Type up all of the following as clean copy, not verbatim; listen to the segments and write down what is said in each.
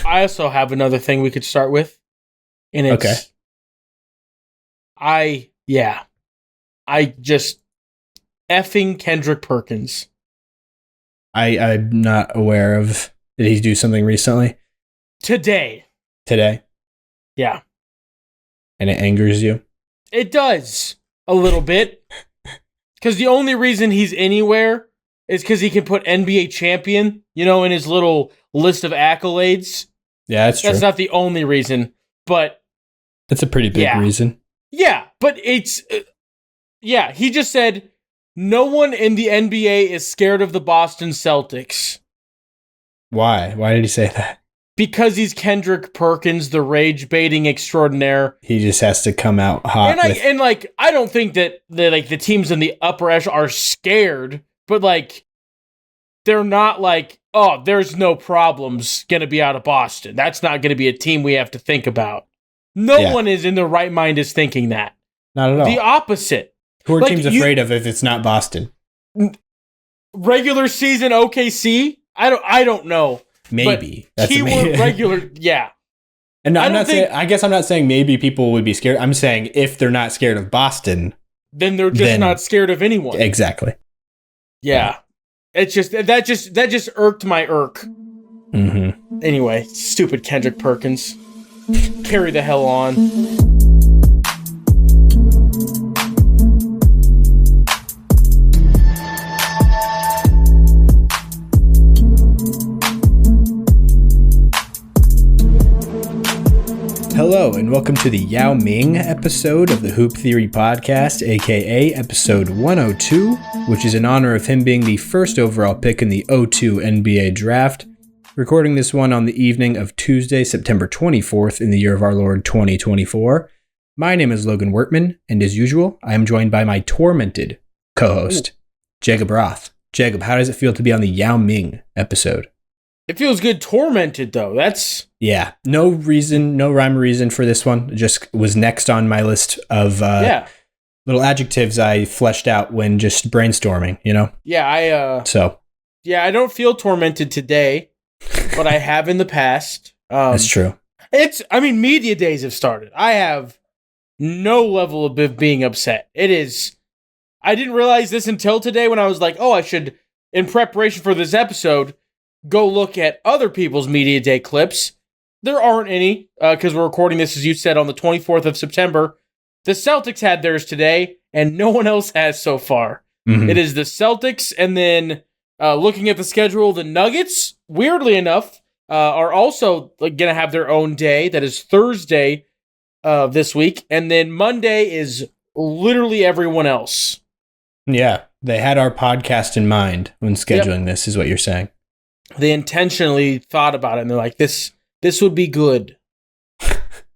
I also have another thing we could start with, and it's Okay. I just effing Kendrick Perkins. I'm not aware of. Did he do something recently? Today. Yeah. And it angers you? It does a little bit. Because the only reason he's anywhere is because he can put NBA champion, in his little list of accolades. Yeah, that's true. That's not the only reason, but... That's a pretty big reason. Yeah, but it's... he just said, no one in the NBA is scared of the Boston Celtics. Why? Why did he say that? Because he's Kendrick Perkins, the rage-baiting extraordinaire. He just has to come out hot. I don't think that the teams in the upper echelon are scared, but they're not there's no problems gonna be out of Boston. That's not gonna be a team we have to think about. No one is in their right mind is thinking that. Not at all. The opposite. Who are teams afraid of if it's not Boston? Regular season OKC? I don't know. Maybe. But That's keyword regular, yeah. And I guess I'm not saying maybe people would be scared. I'm saying if they're not scared of Boston, then they're just not scared of anyone. Exactly. Yeah. It's just that just irked my irk. Mm-hmm. Anyway, stupid Kendrick Perkins. Carry the hell on. Hello, and welcome to the Yao Ming episode of the Hoop Theory Podcast, aka Episode 102, which is in honor of him being the first overall pick in the 02 NBA Draft. Recording this one on the evening of Tuesday, September 24th in the year of our Lord 2024. My name is Logan Wertman, and as usual, I am joined by my tormented co-host, Jacob Roth. Jacob, how does it feel to be on the Yao Ming episode? It feels good tormented, though. That's... Yeah, no rhyme or reason for this one. It just was next on my list of little adjectives I fleshed out when just brainstorming, Yeah, I don't feel tormented today, but I have in the past. That's true. Media days have started. I have no level of being upset. I didn't realize this until today when I was like, I should, in preparation for this episode, go look at other people's media day clips. There aren't any, because we're recording this, as you said, on the 24th of September. The Celtics had theirs today, and no one else has so far. Mm-hmm. It is the Celtics, and then looking at the schedule, the Nuggets, weirdly enough, are also going to have their own day. That is Thursday this week. And then Monday is literally everyone else. Yeah, they had our podcast in mind when scheduling this, is what you're saying. They intentionally thought about it, and they're like, this would be good.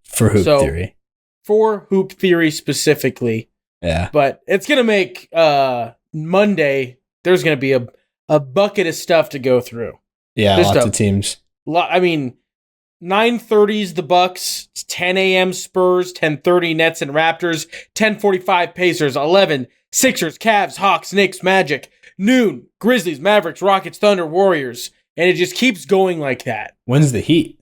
For Hoop Theory. For Hoop Theory specifically. Yeah. But it's going to make Monday, there's going to be a bucket of stuff to go through. Yeah, lots of teams. 9:30's the Bucks, 10 a.m. Spurs, 10:30 Nets and Raptors, 10:45 Pacers, 11 Sixers, Cavs, Hawks, Knicks, Magic, noon Grizzlies, Mavericks, Rockets, Thunder, Warriors. And it just keeps going like that. When's the Heat?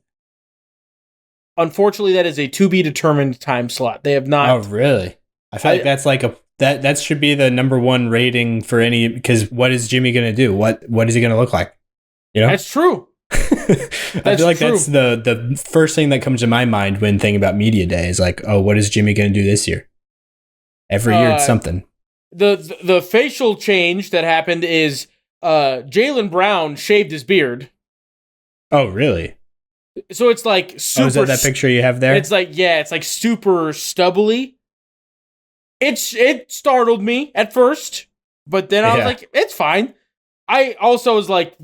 Unfortunately, that is a to-be-determined time slot. They have not... Oh, really? I feel like that's like that should be the number one rating for any... Because what is Jimmy going to do? What is he going to look like? That's true. I feel like that's the first thing that comes to my mind when thinking about Media Day is like, what is Jimmy going to do this year? Every year it's something. The facial change that happened is... Jaylen Brown shaved his beard. Oh, really? So it's like super... is that picture you have there? It's like super stubbly. It startled me at first, but then I was like, it's fine. I also was like,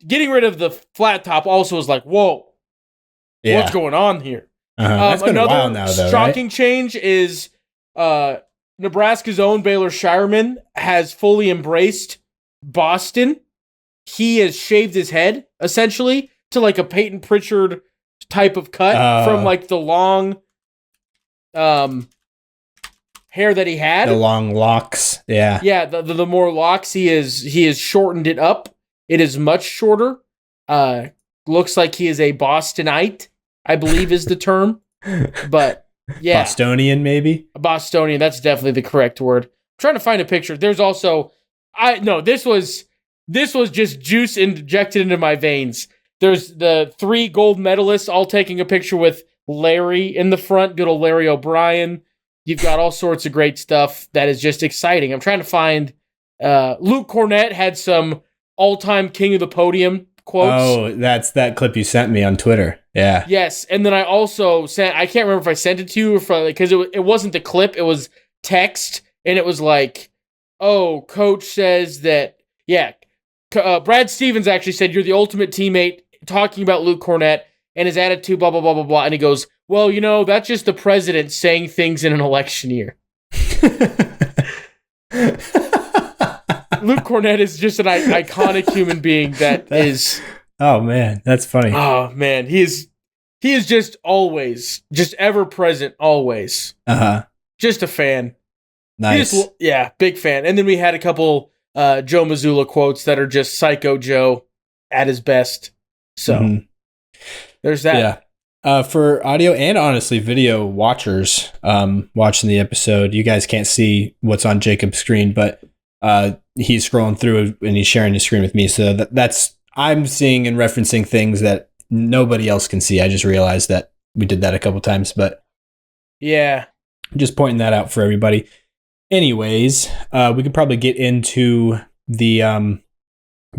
getting rid of the flat top also was like, whoa, what's going on here? That's been a while now, though, shocking change is Nebraska's own Baylor Shireman has fully embraced Boston. He has shaved his head essentially to like a Peyton Pritchard type of cut from like the long hair that he had. The long locks. Yeah. Yeah, the more locks he has shortened it up. It is much shorter. looks like he is a Bostonite, I believe is the term. But yeah. Bostonian, maybe? A Bostonian, that's definitely the correct word. I'm trying to find a picture. There's also this was just juice injected into my veins. There's the 3 gold medalists all taking a picture with Larry in the front, good old Larry O'Brien. You've got all sorts of great stuff that is just exciting. I'm trying to find Luke Cornett had some all-time king of the podium quotes. Oh, that's that clip you sent me on Twitter. Yeah. Yes, and then I also sent, I can't remember if I sent it to you or because it wasn't the clip, it was text, and it was like, oh, coach says that, Brad Stevens actually said you're the ultimate teammate, talking about Luke Cornett and his attitude, blah, blah, blah, blah, blah, and he goes, well, that's just the president saying things in an election year. Luke Cornett is just an iconic human being that is... Oh, man, that's funny. Oh, man, he is just always, just ever present, always. Uh-huh. Just a fan. Nice. Big fan. And then we had a couple Joe Mazzulla quotes that are just Psycho Joe at his best. So, there's that. Yeah. For audio and honestly video watchers watching the episode, you guys can't see what's on Jacob's screen, but he's scrolling through and he's sharing his screen with me. So that's I'm seeing and referencing things that nobody else can see. I just realized that we did that a couple times, but yeah, just pointing that out for everybody. Anyways, we could probably get into the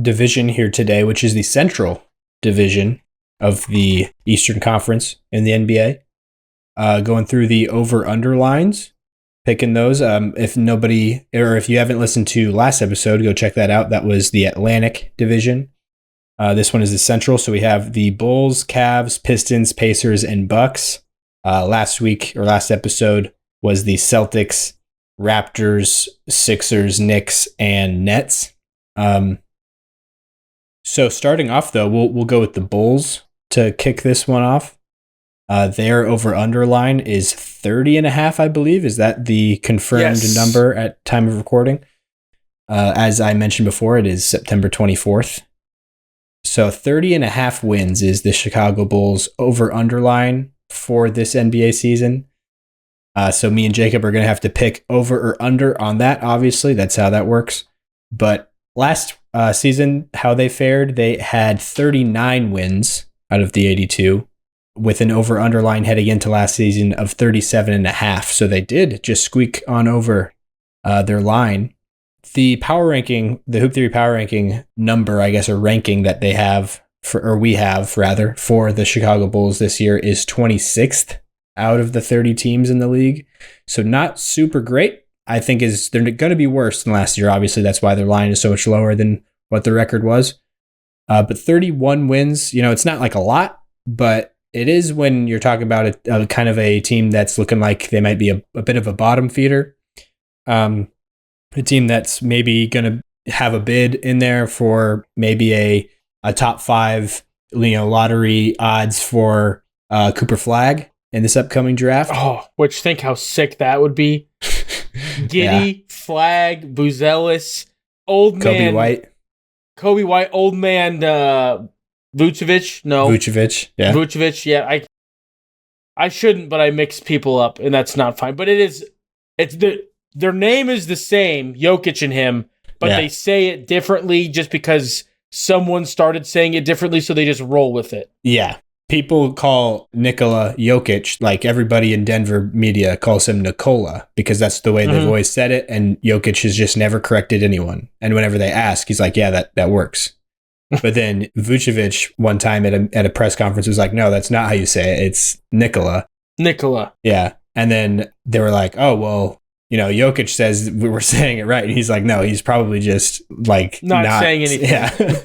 division here today, which is the Central Division of the Eastern Conference in the NBA. Going through the over-under lines, picking those. If you haven't listened to last episode, go check that out. That was the Atlantic Division. This one is the Central. So we have the Bulls, Cavs, Pistons, Pacers, and Bucks. Last episode was the Celtics, Raptors, Sixers, Knicks, and Nets. So starting off, though, we'll go with the Bulls to kick this one off. Their over-under line is 30.5, I believe. Is that the confirmed number at time of recording? As I mentioned before, it is September 24th. So 30.5 wins is the Chicago Bulls over-under line for this NBA season. So me and Jacob are going to have to pick over or under on that, obviously. That's how that works. But last season, how they fared, they had 39 wins out of the 82, with an over-under line heading into last season of 37.5. So they did just squeak on over their line. The power ranking, the Hoop Theory power ranking number, I guess, or ranking that they have, for the Chicago Bulls this year is 26th out of the 30 teams in the league. So not super great. I think they're going to be worse than last year. Obviously, that's why their line is so much lower than what the record was. But 31 wins, it's not like a lot, but it is when you're talking about a kind of a team that's looking like they might be a bit of a bottom feeder. A team that's maybe going to have a bid in there for maybe a top 5, lottery odds for Cooper Flagg in this upcoming draft. Oh, which think how sick that would be. Giddey, Flagg, Buzelis, old man. Kobe White, old man Vucevic. No. Vucevic, yeah. Vucevic, yeah. I shouldn't, but I mix people up, and that's not fine. But their name is the same, Jokic and him, but they say it differently just because someone started saying it differently, so they just roll with it. Yeah. People call Nikola Jokic, like everybody in Denver media calls him Nikola, because that's the way they've always said it, and Jokic has just never corrected anyone. And whenever they ask, he's like, yeah, that works. But then Vucevic one time at a press conference was like, no, that's not how you say it. It's Nikola. Nikola. Yeah. And then they were like, oh, well, Jokic says we were saying it right. And he's like, no, he's probably just like not saying anything. Yeah.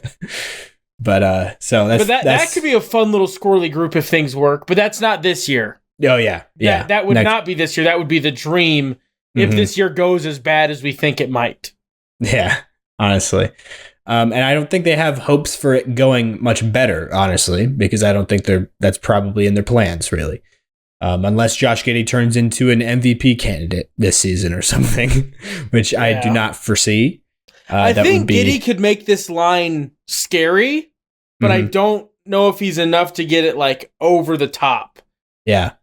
But that could be a fun little squirrely group if things work, but that's not this year. Oh yeah. Yeah. That would not be this year. That would be the dream if this year goes as bad as we think it might. Yeah, honestly. And I don't think they have hopes for it going much better, honestly, because I don't think that's probably in their plans, really. Unless Josh Giddey turns into an MVP candidate this season or something, which I do not foresee. I think Giddey could make this line scary, but I don't know if he's enough to get it like over the top. Yeah.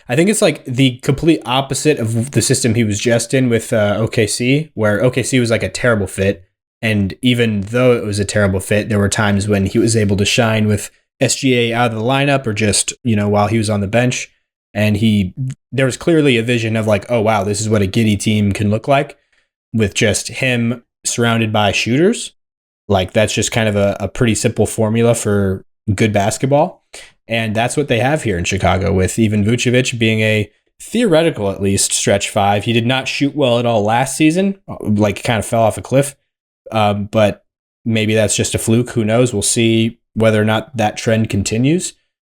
I think it's like the complete opposite of the system he was just in with OKC, where OKC was like a terrible fit. And even though it was a terrible fit, there were times when he was able to shine with SGA out of the lineup or just, while he was on the bench. And there was clearly a vision of like, oh, wow, this is what a Giddey team can look like with just him surrounded by shooters. Like, that's just kind of a pretty simple formula for good basketball. And that's what they have here in Chicago, with even Vucevic being a theoretical, at least, stretch five. He did not shoot well at all last season, like kind of fell off a cliff. But maybe that's just a fluke. Who knows? We'll see whether or not that trend continues.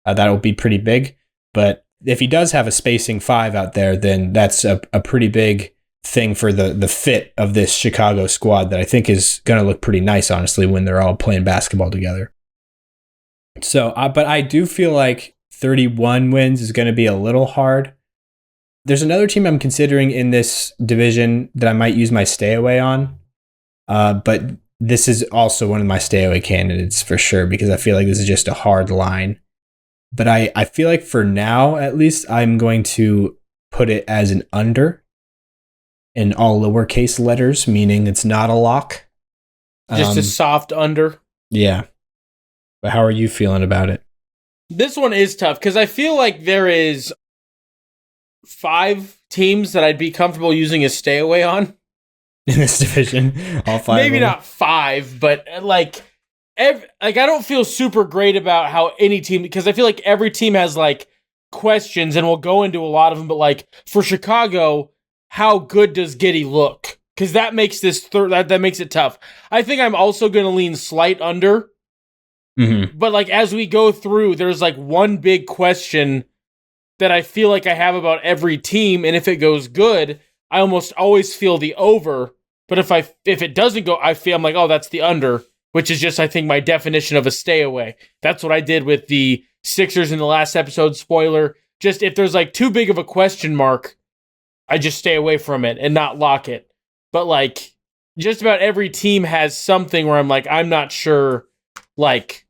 That'll be pretty big. But if he does have a spacing five out there, then that's a pretty big thing for the fit of this Chicago squad that I think is going to look pretty nice, honestly, when they're all playing basketball together. So, but I do feel like 31 wins is going to be a little hard. There's another team I'm considering in this division that I might use my stay away on. But this is also one of my stay away candidates for sure, because I feel like this is just a hard line. But I feel like for now, at least, I'm going to put it as an under in all lowercase letters, meaning it's not a lock. Just a soft under. Yeah. But how are you feeling about it? This one is tough because I feel like there is 5 teams that I'd be comfortable using a stay away on. In this division, all 5. Maybe not 5, but like I don't feel super great about how any team, because I feel like every team has like questions, and we'll go into a lot of them. But like for Chicago, how good does Giddey look? Because that makes this that makes it tough. I think I'm also going to lean slight under. Mm-hmm. But like as we go through, there's like one big question that I feel like I have about every team, and if it goes good, I almost always feel the over. But if it doesn't go, I'm like, oh, that's the under, which is just, I think, my definition of a stay away. That's what I did with the Sixers in the last episode. Spoiler. Just if there's like too big of a question mark, I just stay away from it and not lock it. But like just about every team has something where I'm like, I'm not sure like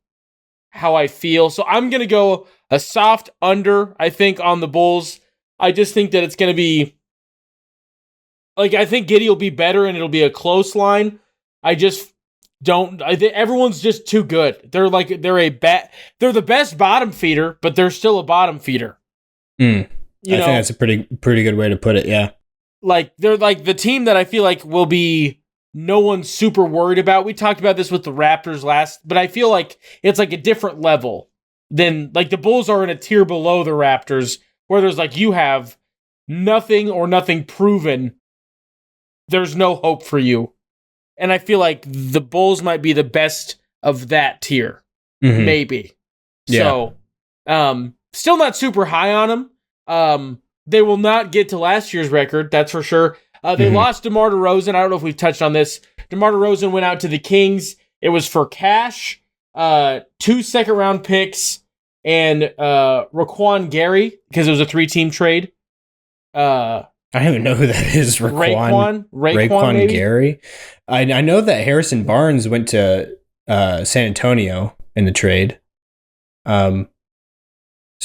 how I feel. So I'm going to go a soft under, I think, on the Bulls. I just think that it's going to be like, I think Giddey will be better and it'll be a close line. I just don't. I think everyone's just too good. They're the best bottom feeder, but they're still a bottom feeder. I think that's a pretty good way to put it. Yeah, like they're like the team that I feel like will be no one's super worried about. We talked about this with the Raptors last, but I feel like it's like a different level than like the Bulls are in a tier below the Raptors, where there's like you have nothing or nothing proven. There's no hope for you. And I feel like the Bulls might be the best of that tier. Mm-hmm. Maybe. Yeah. So, still not super high on them. They will not get to last year's record, that's for sure. They lost DeMar DeRozan. I don't know if we've touched on this. DeMar DeRozan went out to the Kings. It was for cash, 2 second-round picks, and Raquan Gary, because it was a 3-team trade. I don't even know who that is. Raquan Gary. I know that Harrison Barnes went to San Antonio in the trade. So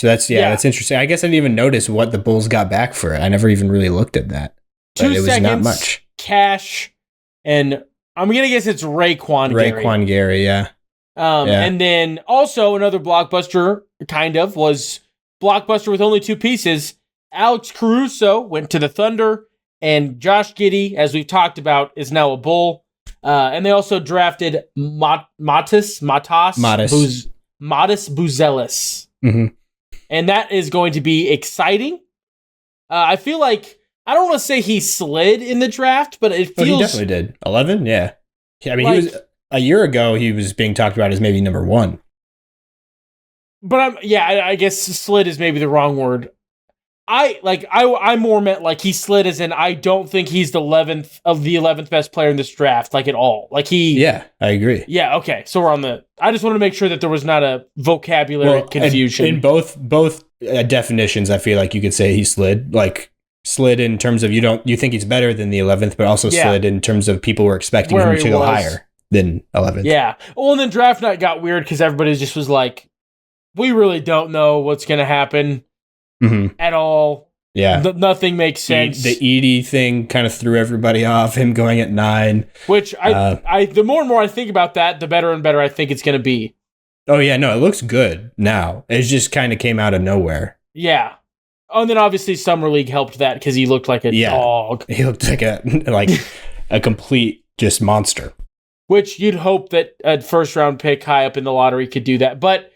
that's interesting. I guess I didn't even notice what the Bulls got back for it. I never even really looked at that. But 2 it was seconds, not much. Cash, and I'm gonna guess it's Raquan Gary, yeah. And then also another blockbuster, was blockbuster with only 2 pieces. Alex Caruso went to the Thunder, and Josh Giddey, as we've talked about, is now a Bull. And they also drafted Matas Buzelis. Mm-hmm. And that is going to be exciting. I feel like, I don't want to say he slid in the draft, but it feels... he definitely did. 11? Yeah. I mean, he was a year ago, he was being talked about as maybe number 1. But I guess slid is maybe the wrong word. I more meant like he slid as in I don't think he's the 11th best player in this draft, like at all. Like Yeah, I agree. Yeah, okay. So we're on I just wanted to make sure that there was not a vocabulary confusion. In both definitions, I feel like you could say he slid. Like slid in terms of you think he's better than the 11th, but also slid in terms of people were expecting him to go higher than 11th. Yeah. Well, and then draft night got weird because everybody just was like, we really don't know what's going to happen at all. Yeah. Nothing makes sense. The Edie thing kind of threw everybody off, him going at 9. Which the more and more I think about that, the better and better I think it's going to be. Oh, yeah, no, it looks good now. It just kind of came out of nowhere. Yeah. Oh, and then obviously Summer League helped that because he looked like a dog. He looked like a complete just monster. Which you'd hope that a first-round pick high up in the lottery could do that. But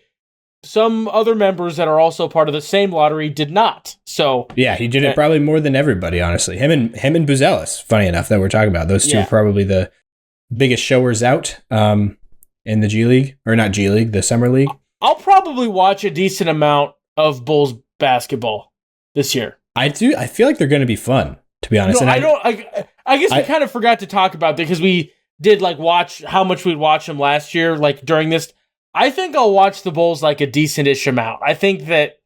some other members that are also part of the same lottery did not. So yeah, he did it probably more than everybody, honestly. Him and Buzelis, funny enough, that we're talking about. Those two are probably the biggest showers out in the G League. Or not G League, the Summer League. I'll probably watch a decent amount of Bulls basketball this year. I do. I feel like they're going to be fun, to be honest. No, and I guess we kind of forgot to talk about that because we did watch how much we'd watch them last year, during this. I think I'll watch the Bulls a decent-ish amount. I think that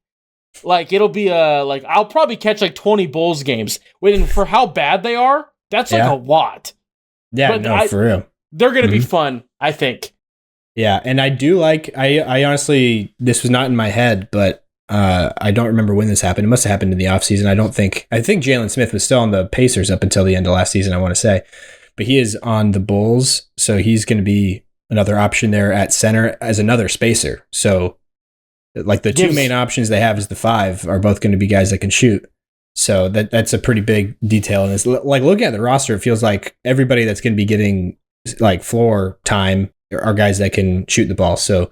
it'll be I'll probably catch 20 Bulls games. And for how bad they are, that's a lot. Yeah, but no, for real. They're going to be fun, I think. Yeah, and I do I honestly, this was not in my head, but I don't remember when this happened. It must have happened in the offseason. I think Jalen Smith was still on the Pacers up until the end of last season, I want to say. But he is on the Bulls, so he's going to be another option there at center as another spacer. So, the two main options they have as the 5 are both going to be guys that can shoot. So that's a pretty big detail. And it's looking at the roster, it feels like everybody that's going to be getting floor time are guys that can shoot the ball. So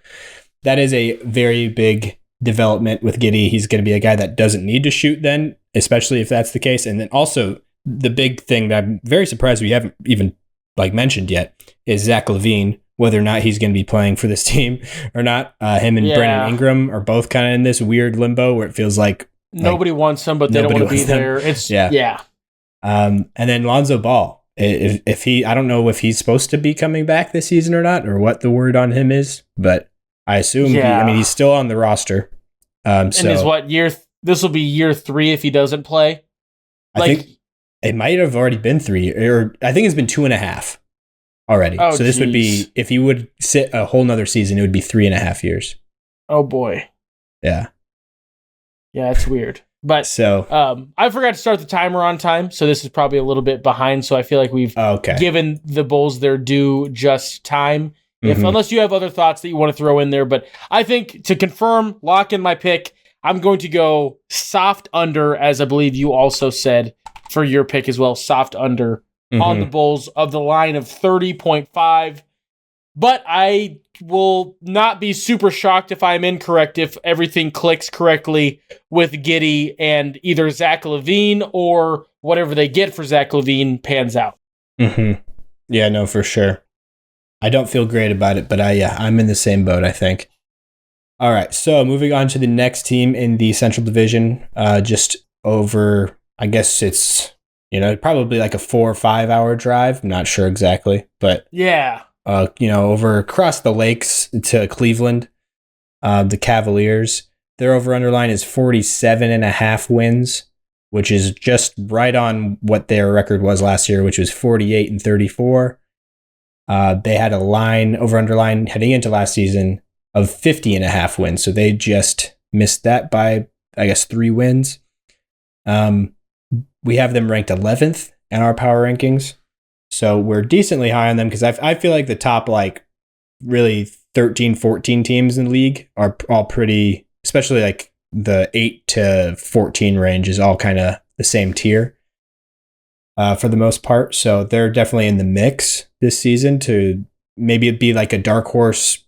that is a very big development with Giddey. He's going to be a guy that doesn't need to shoot then, especially if that's the case. And then also, the big thing that I'm very surprised we haven't even mentioned yet is Zach LaVine, whether or not he's going to be playing for this team or not. Him and Brandon Ingram are both kind of in this weird limbo where it feels like nobody wants them, but they don't want to be there. It's yeah. And then Lonzo Ball, if he, I don't know if he's supposed to be coming back this season or not, or what the word on him is, but I assume he's still on the roster. And is what year? This will be year 3 if he doesn't play. I think it might have already been 3, or I think it's been 2.5 already. Oh, so this would be, if he would sit a whole nother season, it would be 3.5 years. Oh boy. Yeah. Yeah, it's weird. But I forgot to start the timer on time, so this is probably a little bit behind. So I feel like we've given the Bulls their due just time. Unless you have other thoughts that you want to throw in there. But I think to confirm, lock in my pick, I'm going to go soft under, as I believe you also said for your pick as well, soft under on the Bulls of the line of 30.5. But I will not be super shocked if I'm incorrect if everything clicks correctly with Giddey and either Zach LaVine or whatever they get for Zach LaVine pans out. Yeah, no, for sure. I don't feel great about it, but I'm in the same boat, I think. All right, so moving on to the next team in the Central Division, just over, I guess it's, probably a 4 or 5 hour drive. I'm not sure exactly, but yeah. Over across the lakes to Cleveland, the Cavaliers, their over-underline is 47.5 wins, which is just right on what their record was last year, which was 48-34. They had a over-underline heading into last season of 50.5 wins, so they just missed that by, I guess, 3 wins. We have them ranked 11th in our power rankings. So we're decently high on them because I feel like the top really 13, 14 teams in the league are all pretty, especially the 8 to 14 range is all kind of the same tier for the most part. So they're definitely in the mix this season to maybe be a dark horse,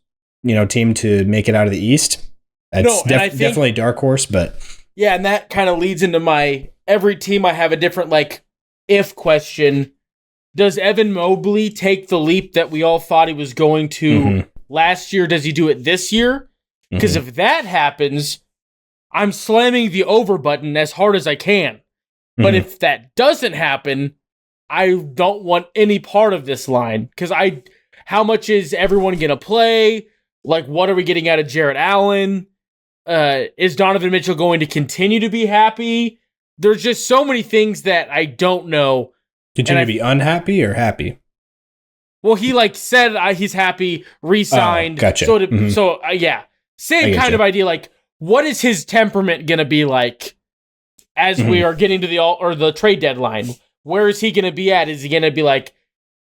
team to make it out of the East. It's definitely a dark horse, but yeah, and that kind of leads into my every team I have a different if question. Does Evan Mobley take the leap that we all thought he was going to last year? Does he do it this year? Because if that happens, I'm slamming the over button as hard as I can. But if that doesn't happen, I don't want any part of this line. Because how much is everyone going to play? What are we getting out of Jarrett Allen? Is Donovan Mitchell going to continue to be happy? There's just so many things that I don't know. Continue to be unhappy or happy? Well, he said he's happy, re-signed. Gotcha. So yeah. Same kind of idea. Like, what is his temperament going to be like as we are getting to the trade deadline? Where is he going to be at? Is he going to be like,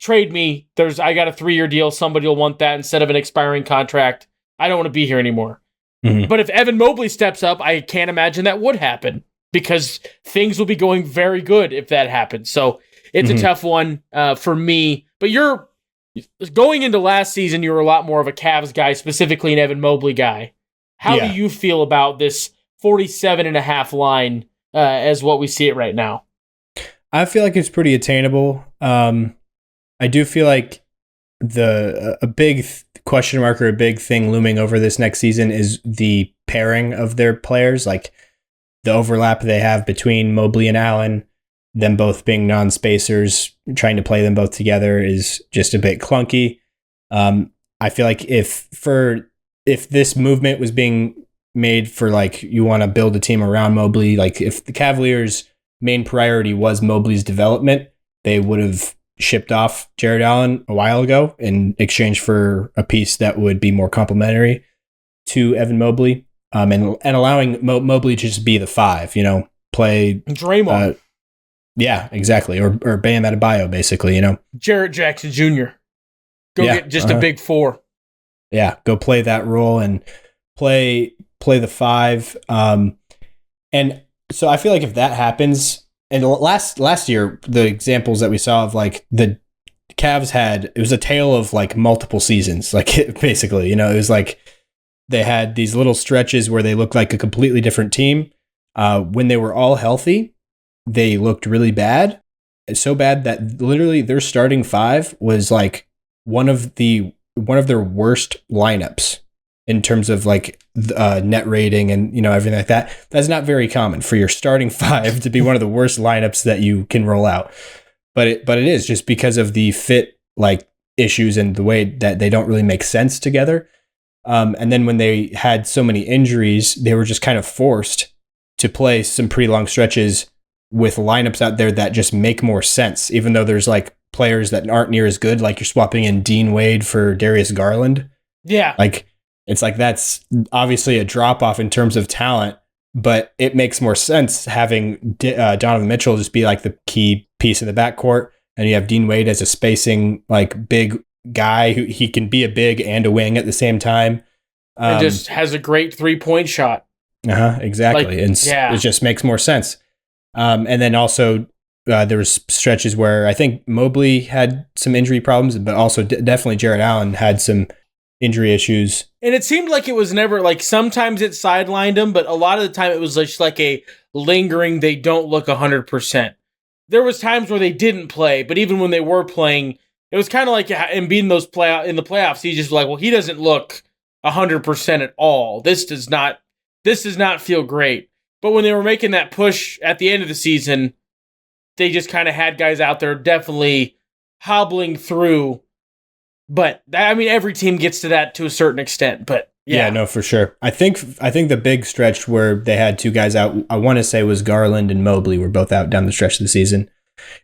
trade me? I got a 3-year deal. Somebody will want that instead of an expiring contract. I don't want to be here anymore. But if Evan Mobley steps up, I can't imagine that would happen because things will be going very good if that happens. So it's a tough one for me. But you're going into last season, you were a lot more of a Cavs guy, specifically an Evan Mobley guy. How do you feel about this 47.5 line as what we see it right now? I feel like it's pretty attainable. I do feel like a big question mark or a big thing looming over this next season is the pairing of their players, like the overlap they have between Mobley and Allen. Them both being non-spacers, trying to play them both together is just a bit clunky. I feel like if this movement was being made for like you want to build a team around Mobley, like if the Cavaliers' main priority was Mobley's development, they would have shipped off Jared Allen a while ago in exchange for a piece that would be more complementary to Evan Mobley, and allowing Mobley to just be the 5, play Draymond. Yeah, exactly. Or Bam Adebayo, basically, Jarrett Jackson Jr. Get just a big 4. Yeah, go play that role and play the 5. And so I feel like if that happens, and last year, the examples that we saw of like the Cavs it was a tale of like multiple seasons, like basically, it was like they had these little stretches where they looked like a completely different team. When they were all healthy, they looked really bad. So bad that literally their starting 5 was like one of their worst lineups in terms of like net rating and everything like that. That's not very common for your starting 5 to be one of the worst lineups that you can roll out. But it is just because of the fit like issues and the way that they don't really make sense together. And then when they had so many injuries, they were just kind of forced to play some pretty long stretches with lineups out there that just make more sense, even though there's like players that aren't near as good, like you're swapping in Dean Wade for Darius Garland. Yeah. Like, it's like that's obviously a drop off in terms of talent, but it makes more sense having Donovan Mitchell just be like the key piece in the backcourt, and you have Dean Wade as a spacing like big guy who he can be a big and a wing at the same time. And just has a great 3-point shot. Exactly. It just makes more sense. And then also there was stretches where I think Mobley had some injury problems, but also definitely Jared Allen had some injury issues. And it seemed like it was never like sometimes it sidelined him, but a lot of the time it was just like a lingering, they don't look 100%. There was times where they didn't play, but even when they were playing, it was kind of like Embiid in the playoffs. He's just like, well, he doesn't look 100% at all. This does not feel great. But when they were making that push at the end of the season, they just kind of had guys out there definitely hobbling through. But every team gets to that to a certain extent. But yeah, no, for sure. I think the big stretch where they had 2 guys out, I want to say was Garland and Mobley were both out down the stretch of the season.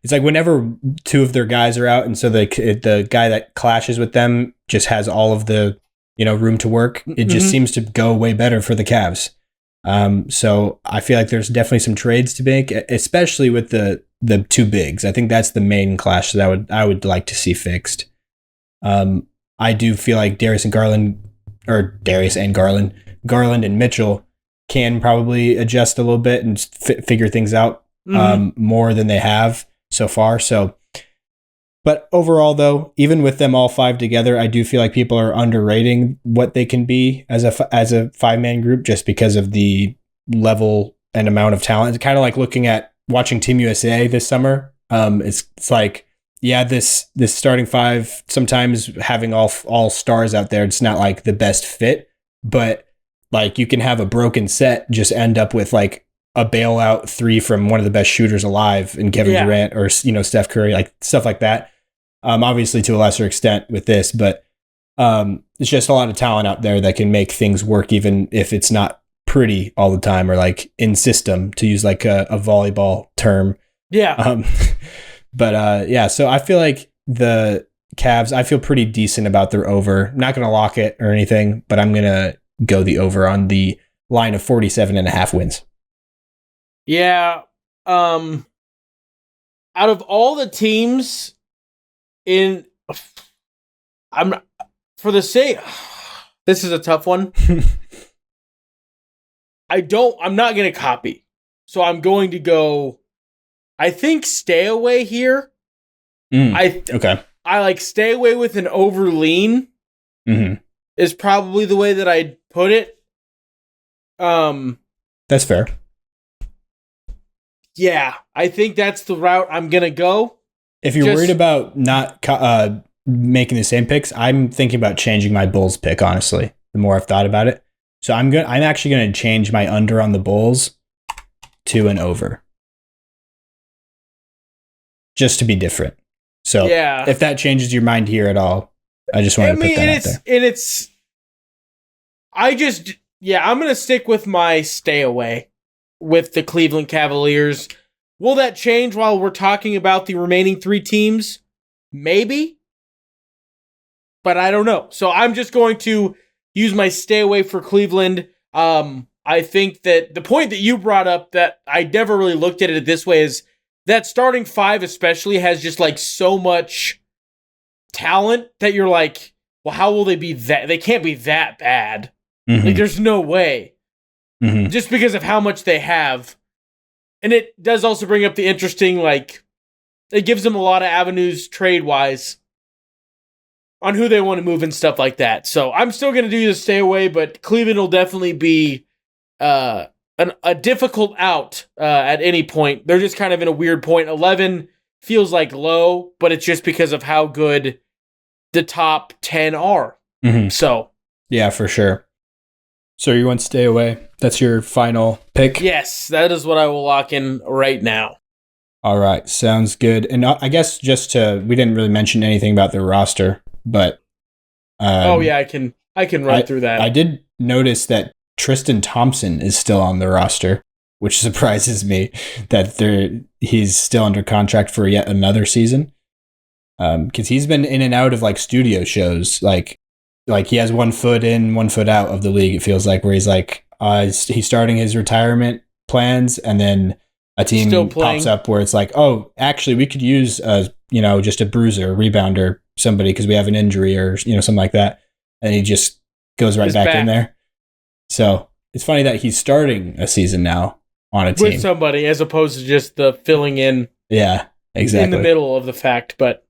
It's like whenever 2 of their guys are out, and so the guy that clashes with them just has all of the room to work. It just seems to go way better for the Cavs. So I feel like there's definitely some trades to make, especially with the 2 bigs. I think that's the main clash that I would like to see fixed. I do feel like Garland and Mitchell can probably adjust a little bit and figure things out more than they have so far. So, but overall, though, even with them all 5 together, I do feel like people are underrating what they can be as a 5-man group just because of the level and amount of talent. It's kind of like watching Team USA this summer. It's like, yeah, this starting 5, sometimes having all stars out there, it's not like the best fit, but like you can have a broken set just end up with like a bailout 3 from one of the best shooters alive in Kevin Durant or Steph Curry, like stuff like that. Obviously to a lesser extent with this, but it's just a lot of talent out there that can make things work, even if it's not pretty all the time or like in system, to use like a volleyball term. Yeah. So I feel like the Cavs, I feel pretty decent about their over. I'm not going to lock it or anything, but I'm going to go the over on the line of 47.5 wins. Yeah. Out of all the teams I'm for the sake, this is a tough one. I'm not going to copy. So I'm going to go, I think stay away here. Okay. I like stay away with an over lean is probably the way that I'd put it. That's fair. Yeah, I think that's the route I'm going to go. If you're worried about not making the same picks, I'm thinking about changing my Bulls pick, honestly, the more I've thought about it. So I'm actually going to change my under on the Bulls to an over. Just to be different. So if that changes your mind here at all, I just want to put that out there. I'm going to stick with my stay away with the Cleveland Cavaliers. Will that change while we're talking about the remaining 3 teams? Maybe. But I don't know. So I'm just going to use my stay away for Cleveland. I think that the point that you brought up that I never really looked at it this way is that starting 5 especially has just like so much talent that you're like, well, how will they be that? They can't be that bad. Like, there's no way. Just because of how much they have. And it does also bring up the interesting, like, it gives them a lot of avenues trade-wise on who they want to move and stuff like that. So I'm still going to do the stay away, but Cleveland will definitely be a difficult out at any point. They're just kind of in a weird point. 11 feels like low, but it's just because of how good the top 10 are. So yeah, for sure. So you want to stay away? That's your final pick? Yes, that is what I will lock in right now. All right, sounds good. And I guess we didn't really mention anything about their roster, but I can run through that. I did notice that Tristan Thompson is still on the roster, which surprises me that he's still under contract for yet another season. Because he's been in and out of like studio shows, like he has 1 foot in, 1 foot out of the league. It feels like where he's like he's starting his retirement plans, and then a team pops up where it's like, oh, actually, we could use just a bruiser, a rebounder, somebody because we have an injury or something like that, and he just goes right back in there. So it's funny that he's starting a season now on a team with somebody as opposed to just the filling in. Yeah, exactly. In the middle of the fact, but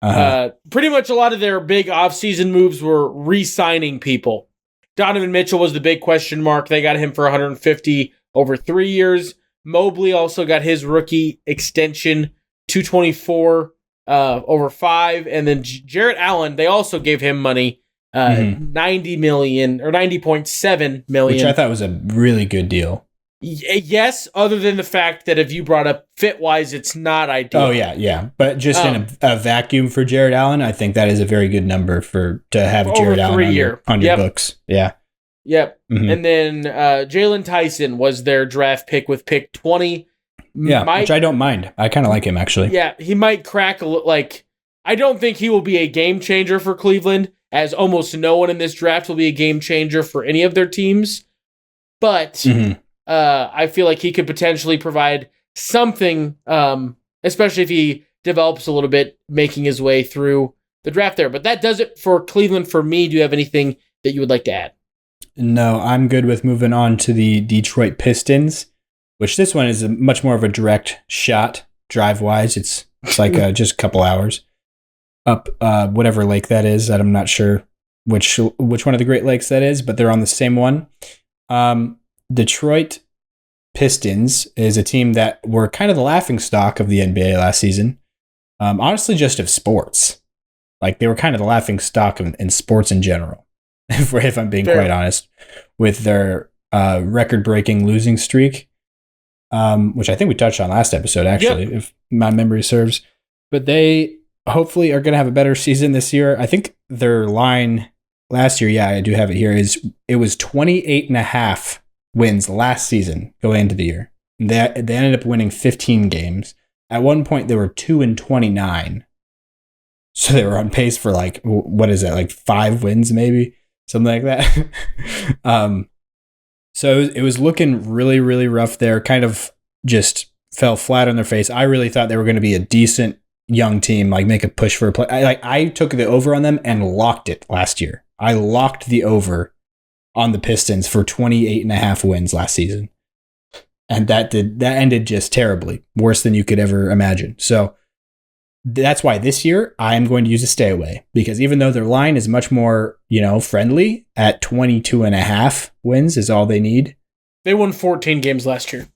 pretty much a lot of their big offseason moves were re-signing people. Donovan Mitchell was the big question mark. They got him for $150 over 3 years. Mobley also got his rookie extension, $224 over 5, and then Jarrett Allen, they also gave him money. $90 million or $90.7 million, which I thought was a really good deal. Yes, other than the fact that if you brought up fit-wise, it's not ideal. Oh, yeah. But just in a vacuum for Jarrett Allen, I think that is a very good number to have Jarrett Allen on your books. Yeah. Yep. And then Jalen Tyson was their draft pick with pick 20. Yeah, which I don't mind. I kind of like him, actually. Yeah, he might crack I don't think he will be a game changer for Cleveland, as almost no one in this draft will be a game changer for any of their teams. But I feel like he could potentially provide something, especially if he develops a little bit, making his way through the draft there. But that does it for Cleveland for me. Do you have anything that you would like to add? No, I'm good with moving on to the Detroit Pistons, which this one is much more of a direct shot drive-wise. It's like just a couple hours up whatever lake that is. I'm not sure which one of the Great Lakes that is, but they're on the same one. Detroit Pistons is a team that were kind of the laughingstock of the NBA last season. Honestly, just of sports. Like, they were kind of the laughingstock in sports in general, if I'm being quite honest, with their record-breaking losing streak, which I think we touched on last episode, actually, if my memory serves. But they hopefully are going to have a better season this year. I think their line last year, I do have it here, it was 28.5 wins last season going into the year. They ended up winning 15 games. At one point, they were 2-29. So they were on pace for 5 wins maybe. something like that. So it was looking really, really rough there. Kind of just fell flat on their face. I really thought they were going to be a decent young team, like make a push for a play. I took the over on them and locked it last year. I locked the over on the Pistons for 28.5 wins last season. And that ended just terribly, worse than you could ever imagine. So that's why this year I'm going to use a stay away, because even though their line is much more, friendly at 22.5 wins is all they need. They won 14 games last year.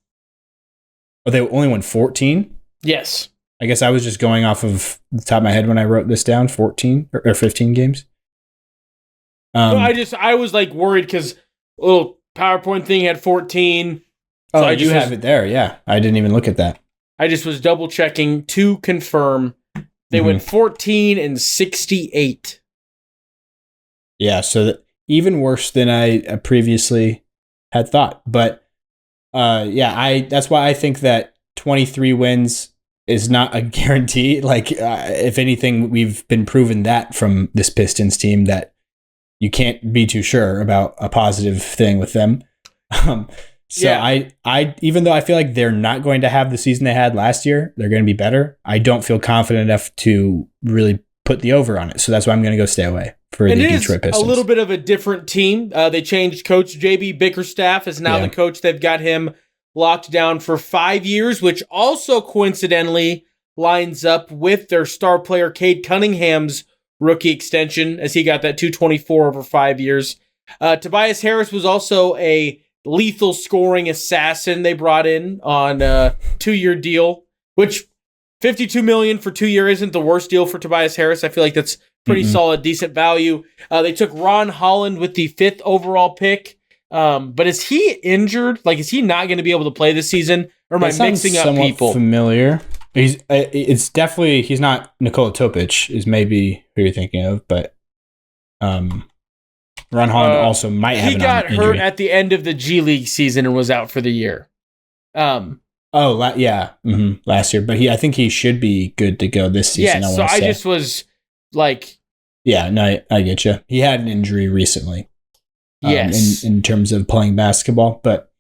Oh, they only won 14? Yes. I guess I was just going off of the top of my head when I wrote this down, 14 or 15 games. No, I was like worried because a little PowerPoint thing had 14. So I do have it there. Yeah. I didn't even look at that. I just was double checking to confirm. They went 14 and 68. Yeah. So even worse than I previously had thought. But that's why I think that 23 wins is not a guarantee. Like, if anything, we've been proven that from this Pistons team that you can't be too sure about a positive thing with them. I even though I feel like they're not going to have the season they had last year, they're going to be better. I don't feel confident enough to really put the over on it. So that's why I'm going to go stay away for the Detroit Pistons. A little bit of a different team. They changed coach. JB Bickerstaff is now the coach. They've got him locked down for 5 years, which also coincidentally lines up with their star player Cade Cunningham's rookie extension, as he got that $224 over 5 years. Tobias Harris was also a lethal scoring assassin they brought in on a 2-year deal, which $52 million for 2 years isn't the worst deal for Tobias Harris. I feel like that's pretty solid, decent value. They took Ron Holland with the 5th overall pick. But is he injured? Like, is he not going to be able to play this season? Or am I mixing up people? Familiar. It's definitely, he's not Nikola Topic is maybe who you're thinking of, but Ron Holland also might have an injury. He got hurt at the end of the G League season and was out for the year. Last year, but I think he should be good to go this season. Yeah, I just was like, yeah, no, I get you. He had an injury recently. Yes, in terms of playing basketball, but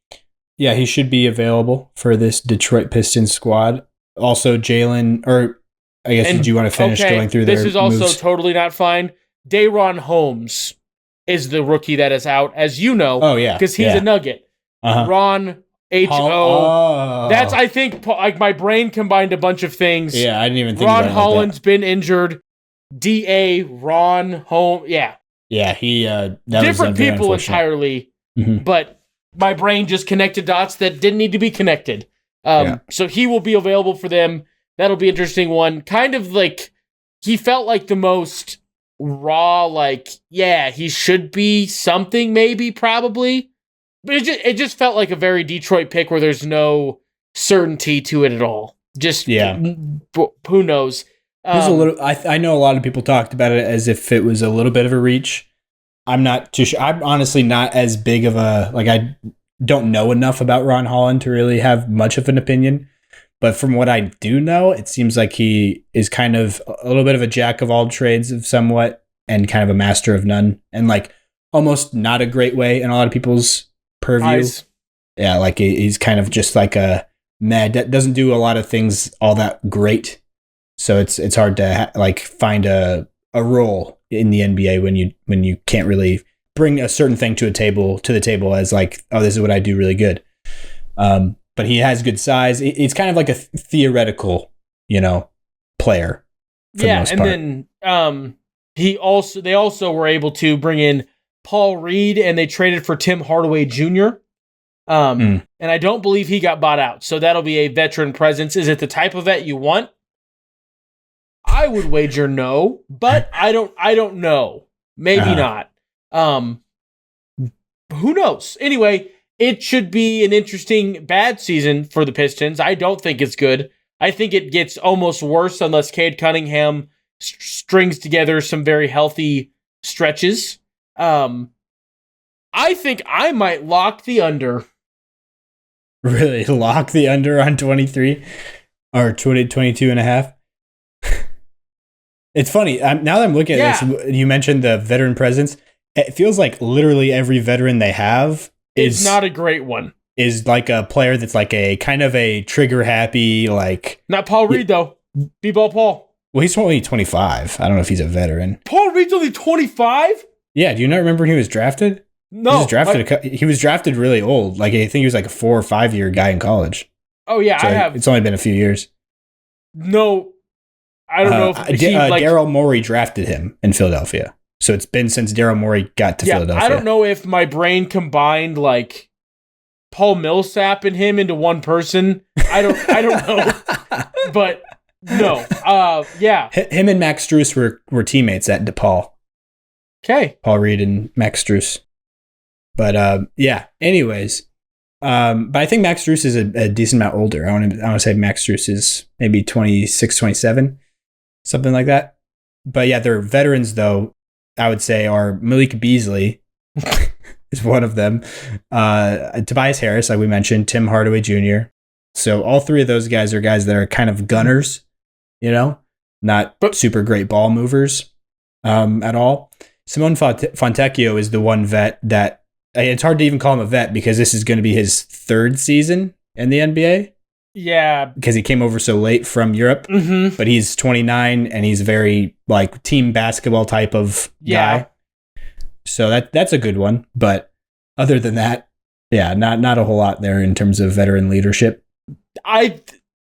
yeah, he should be available for this Detroit Pistons squad. Also, Jalen, or I guess, did you want to finish going through their This is also moves? Totally not fine. Day'Ron Holmes is the rookie that is out, as you know. Oh, yeah. Because he's a Nugget. Ron H.O. That's, I think, like my brain combined a bunch of things. Yeah, I didn't even think Ron about it Holland's like been injured. D.A. Ron Holmes. Yeah. Yeah, he... different people entirely, but my brain just connected dots that didn't need to be connected. So he will be available for them. That'll be an interesting one. Kind of like, he felt like the most raw, like, yeah, he should be something, maybe, probably. But it just felt like a very Detroit pick where there's no certainty to it at all. Just, who knows? I know a lot of people talked about it as if it was a little bit of a reach. I'm not too sure. I'm honestly not as big of a, like, I don't know enough about Ron Holland to really have much of an opinion. But from what I do know, it seems like he is kind of a little bit of a jack of all trades of somewhat and kind of a master of none. And like almost not a great way in a lot of people's purview. Yeah, like he's kind of just like a doesn't do a lot of things all that great. So it's hard to find a role in the NBA when you can't really bring a certain thing to the table as like, oh, this is what I do really good. But he has good size. It's kind of like a theoretical, player. For the most part. Then they also were able to bring in Paul Reed, and they traded for Tim Hardaway Jr. And I don't believe he got bought out. So that'll be a veteran presence. Is it the type of vet you want? I would wager no, but I don't know. Maybe not. Who knows? Anyway, it should be an interesting bad season for the Pistons. I don't think it's good. I think it gets almost worse unless Cade Cunningham strings together some very healthy stretches. I think I might lock the under. Really? Lock the under on 23 or 22 and a half? It's funny. Now that I'm looking at this, you mentioned the veteran presence. it feels like literally every veteran they have is not a great one. Is like a player that's like a kind of a trigger happy, like not Paul Reed though. B-ball Paul. Well, he's only 25. I don't know if he's a veteran. Paul Reed's only 25? Yeah. Do you not remember when he was drafted? No. He was drafted really old. Like, I think he was like a 4 or 5 year guy in college. Oh, yeah. So it's only been a few years. No. I don't know if Daryl Morey drafted him in Philadelphia. So it's been since Daryl Morey got to Philadelphia. I don't know if my brain combined like Paul Millsap and him into one person. I don't know. But no. Yeah. Him and Max Strus were teammates at DePaul. Okay. Paul Reed and Max Strus. But yeah. Anyways. But I think Max Strus is a decent amount older. I want to say Max Strus is maybe 26, 27, something like that. But yeah, they're veterans though. I would say are Malik Beasley is one of them. Tobias Harris, like we mentioned, Tim Hardaway Jr. So all three of those guys are guys that are kind of gunners, not super great ball movers at all. Simone Fontecchio is the one vet that it's hard to even call him a vet because this is going to be his third season in the NBA. Yeah. Because he came over so late from Europe, but he's 29 and he's very like team basketball type of guy. So that's a good one. But other than that, yeah, not a whole lot there in terms of veteran leadership.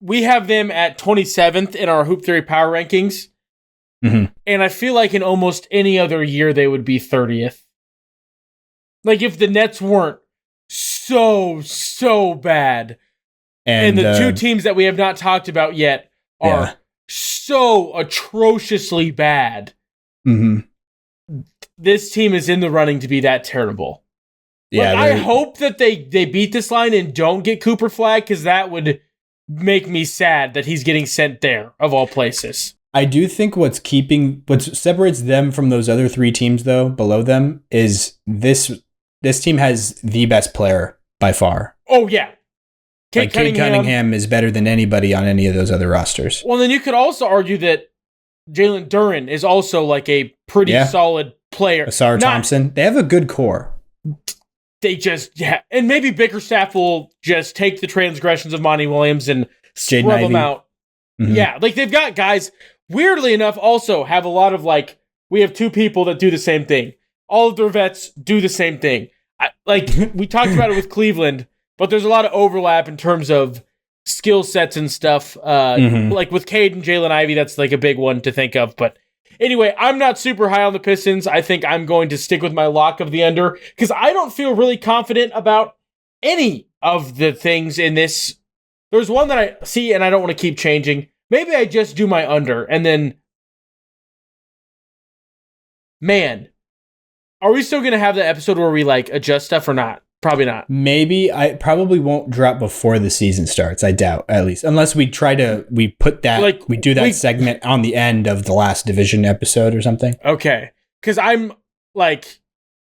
We have them at 27th in our Hoop Theory Power Rankings. And I feel like in almost any other year, they would be 30th. Like if the Nets weren't so bad. And the two teams that we have not talked about yet are so atrociously bad. This team is in the running to be that terrible. Yeah, I hope that they beat this line and don't get Cooper flagged because that would make me sad that he's getting sent there, of all places. I do think what separates them from those other three teams, though, below them, is this team has the best player by far. Oh, yeah. Cade Cunningham is better than anybody on any of those other rosters. Well, then you could also argue that Jalen Duren is also like a pretty solid player. Asar Thompson. They have a good core. They just, and maybe Bickerstaff will just take the transgressions of Monty Williams and scrub them out. Yeah, like they've got guys, weirdly enough, also have a lot of like, we have two people that do the same thing. All of their vets do the same thing. We talked about it with Cleveland, but there's a lot of overlap in terms of skill sets and stuff. Like with Cade and Jalen Ivey, that's like a big one to think of. But anyway, I'm not super high on the Pistons. I think I'm going to stick with my lock of the under because I don't feel really confident about any of the things in this. There's one that I see and I don't want to keep changing. Maybe I just do my under and then, man, are we still going to have the episode where we like adjust stuff or not? Probably not. Maybe. I probably won't drop before the season starts. I doubt, at least. Unless we put that, we do that segment on the end of the last division episode or something. Okay. Because I'm like,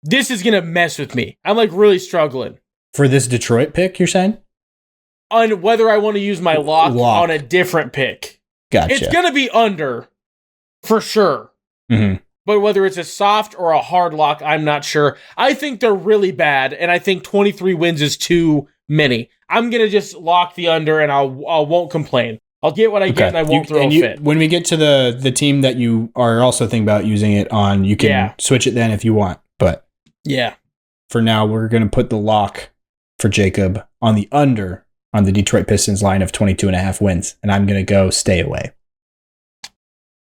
this is going to mess with me. I'm like really struggling. For this Detroit pick, you're saying? On whether I want to use my lock on a different pick. Gotcha. It's going to be under, for sure. But whether it's a soft or a hard lock, I'm not sure. I think they're really bad, and I think 23 wins is too many. I'm going to just lock the under, and I won't complain. I'll get what I get, and I won't throw a fit. When we get to the team that you are also thinking about using it on, you can switch it then if you want. But for now, we're going to put the lock for Jacob on the under on the Detroit Pistons line of 22.5 wins, and I'm going to go stay away.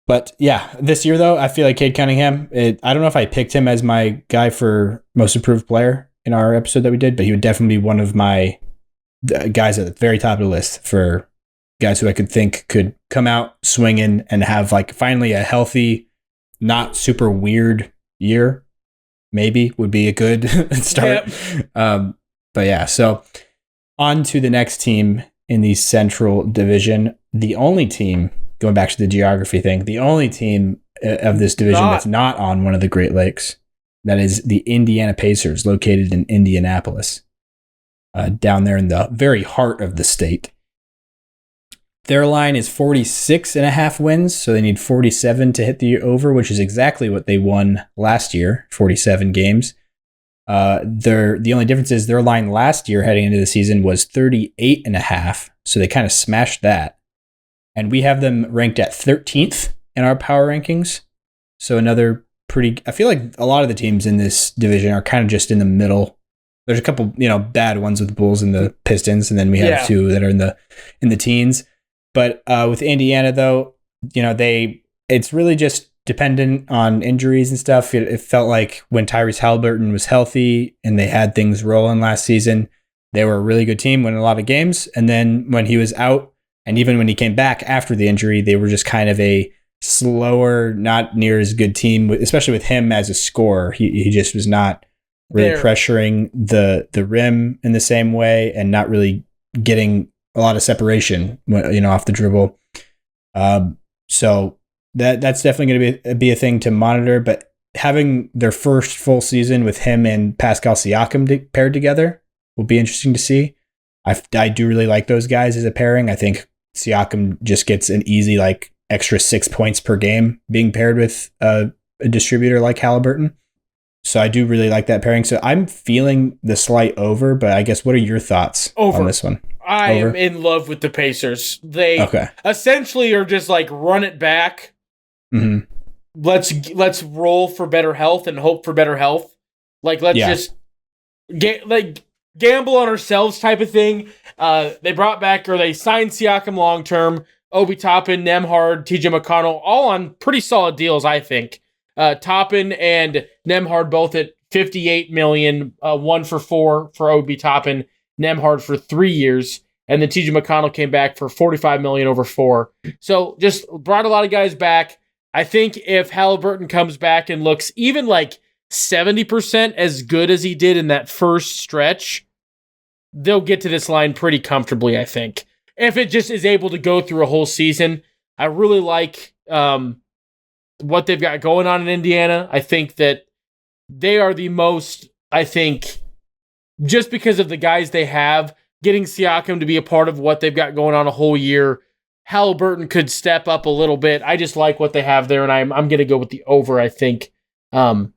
But yeah, this year though, I feel like Cade Cunningham, I don't know if I picked him as my guy for most improved player in our episode that we did, but he would definitely be one of my guys at the very top of the list for guys who I could think could come out swinging and have like finally a healthy, not super weird year. Maybe would be a good start. But yeah, so on to the next team in the Central Division. The only team, going back to the geography thing, the only team of this division that's not on one of the Great Lakes, that is the Indiana Pacers, located in Indianapolis, down there in the very heart of the state. Their line is 46.5 wins, so they need 47 to hit the over, which is exactly what they won last year, 47 games. The only difference is their line last year heading into the season was 38.5, so they kind of smashed that. And we have them ranked at 13th in our power rankings. So another I feel like a lot of the teams in this division are kind of just in the middle. There's a couple, bad ones with the Bulls and the Pistons, and then we have two that are in the teens. But with Indiana, though, it's really just dependent on injuries and stuff. It felt like when Tyrese Halliburton was healthy and they had things rolling last season, they were a really good team, winning a lot of games. And then when he was out, and even when he came back after the injury, they were just kind of a slower, not near as good team, especially with him as a scorer. He just was not really pressuring the rim in the same way and not really getting a lot of separation, off the dribble. So that's definitely going to be a thing to monitor. But having their first full season with him and Pascal Siakam paired together will be interesting to see. I do really like those guys as a pairing. I think Siakam just gets an easy extra 6 points per game being paired with a distributor like Halliburton. So I do really like that pairing. So I'm feeling the slight over, but I guess what are your thoughts on this one? I am in love with the Pacers. They essentially are just run it back. Mm-hmm. Let's roll for better health and hope for better health. Let's just gamble on ourselves type of thing. They brought back, or they signed Siakam long term. Obi Toppin, Nembhard, TJ McConnell, all on pretty solid deals, I think. Toppin and Nembhard both at $58 million, 1 for 4 for Obi Toppin, Nembhard for 3 years, and then TJ McConnell came back for $45 million over 4. So just brought a lot of guys back. I think if Halliburton comes back and looks even 70% as good as he did in that first stretch, they'll get to this line pretty comfortably, I think. If it just is able to go through a whole season, I really like what they've got going on in Indiana. I think that they are the most, just because of the guys they have, getting Siakam to be a part of what they've got going on a whole year. Halliburton could step up a little bit. I just like what they have there, and I'm going to go with the over, I think. I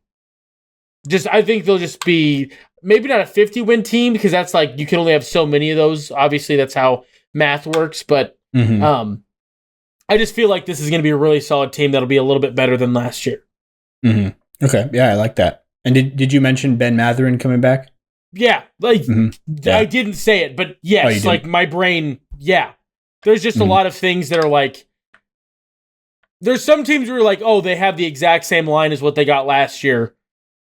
think they'll just be maybe not a 50-win team, because that's you can only have so many of those. Obviously, that's how math works, but I just feel like this is going to be a really solid team that'll be a little bit better than last year. Mm-hmm. Okay, yeah, I like that. And did you mention Ben Mathurin coming back? Yeah, I didn't say it, but yes, my brain, yeah. There's just a lot of things that are there's some teams where you're oh, they have the exact same line as what they got last year,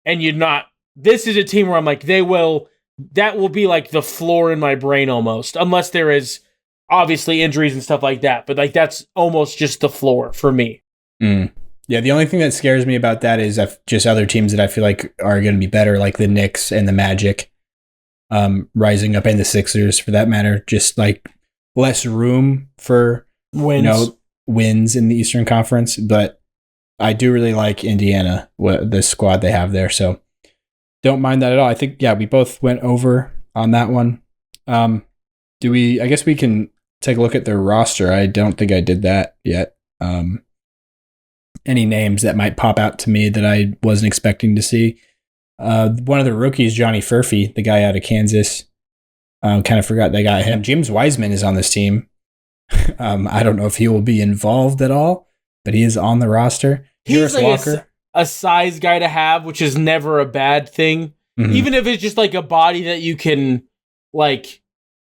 and you're not. This is a team where I'm that will be the floor in my brain almost, unless there is obviously injuries and stuff like that. But that's almost just the floor for me. Yeah, the only thing that scares me about that is just other teams that I feel are going to be better, like the Knicks and the Magic, rising up, and the Sixers for that matter. Just less room for wins in the Eastern Conference. But I do really like Indiana, the squad they have there. So don't mind that at all. I think, we both went over on that one. I guess we can take a look at their roster. I don't think I did that yet. Any names that might pop out to me that I wasn't expecting to see? One of the rookies, Johnny Furphy, the guy out of Kansas. Kind of forgot they got him. James Wiseman is on this team. I don't know if he will be involved at all, but he is on the roster. He's Walker, a size guy to have, which is never a bad thing. Mm-hmm. Even if it's just a body that you can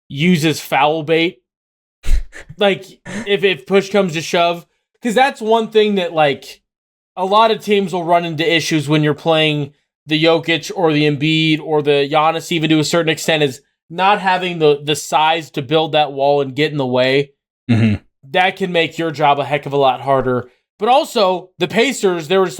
use as foul bait. if push comes to shove. Because that's one thing that a lot of teams will run into issues when you're playing the Jokic or the Embiid or the Giannis, even to a certain extent, is not having the size to build that wall and get in the way. Mm-hmm. That can make your job a heck of a lot harder. But also, the Pacers, they were just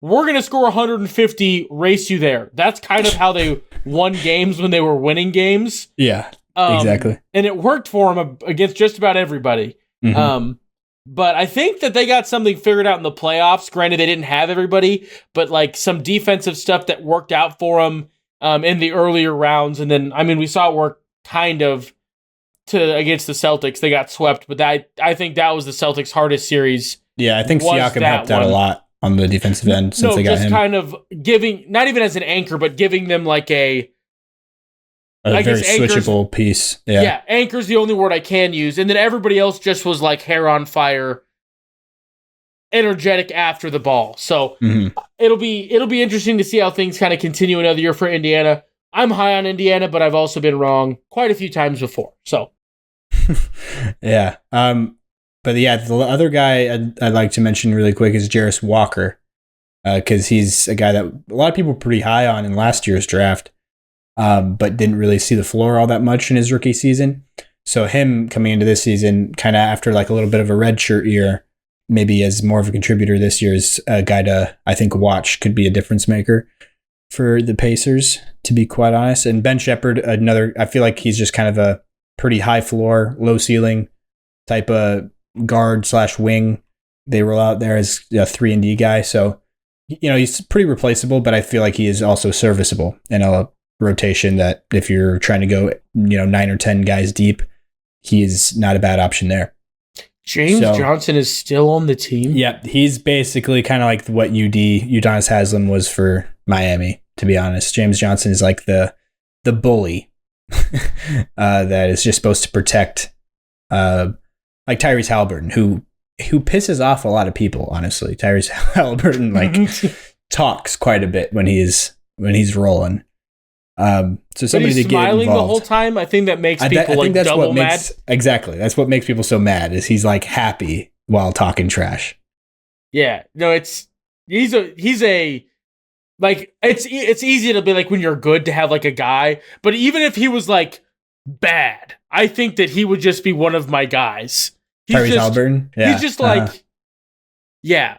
we're going to score 150, race you there. That's kind of how they won games when they were winning games. Yeah, exactly. And it worked for them against just about everybody. Mm-hmm. But I think that they got something figured out in the playoffs. Granted, they didn't have everybody, but some defensive stuff that worked out for them in the earlier rounds. And then, we saw it work kind of against the Celtics. They got swept, but I think that was the Celtics' hardest series. Yeah, I think Siakam helped out a lot on the defensive end since they got him. Kind of giving, not even as an anchor, but giving them like a very switchable piece. Yeah, anchor's the only word I can use. And then everybody else just was like hair on fire, energetic after the ball. So it'll be interesting to see how things kind of continue another year for Indiana. I'm high on Indiana, but I've also been wrong quite a few times before. So yeah. But yeah, the other guy I'd like to mention really quick is Jarris Walker, because he's a guy that a lot of people were pretty high on in last year's draft, but didn't really see the floor all that much in his rookie season. So him coming into this season, kind of after like a little bit of a redshirt year, maybe as more of a contributor this year, is a guy to, I think, watch. Could be a difference maker for the Pacers, to be quite honest. And Ben Shepherd, I feel like he's just kind of a pretty high floor, low ceiling type of guard/wing. They roll out there as a 3-and-D guy. So, he's pretty replaceable, but I feel like he is also serviceable in a rotation that if you're trying to go, 9 or 10 guys deep, he is not a bad option there. James Johnson is still on the team? Yeah, he's basically kind of like what Udonis Haslem was for Miami, to be honest. James Johnson is like the bully that is just supposed to protect, like Tyrese Halliburton, who pisses off a lot of people, honestly. Tyrese Halliburton talks quite a bit when he's rolling. So somebody but he's to get smiling involved the whole time. I think that makes people double mad. Exactly. That's what makes people so mad, is he's like happy while talking trash. Yeah. No, it's easy to be like when you're good to have like a guy, but even if he was like bad, I think that he would just be one of my guys. Tyrese Halliburton? Yeah. He's just yeah.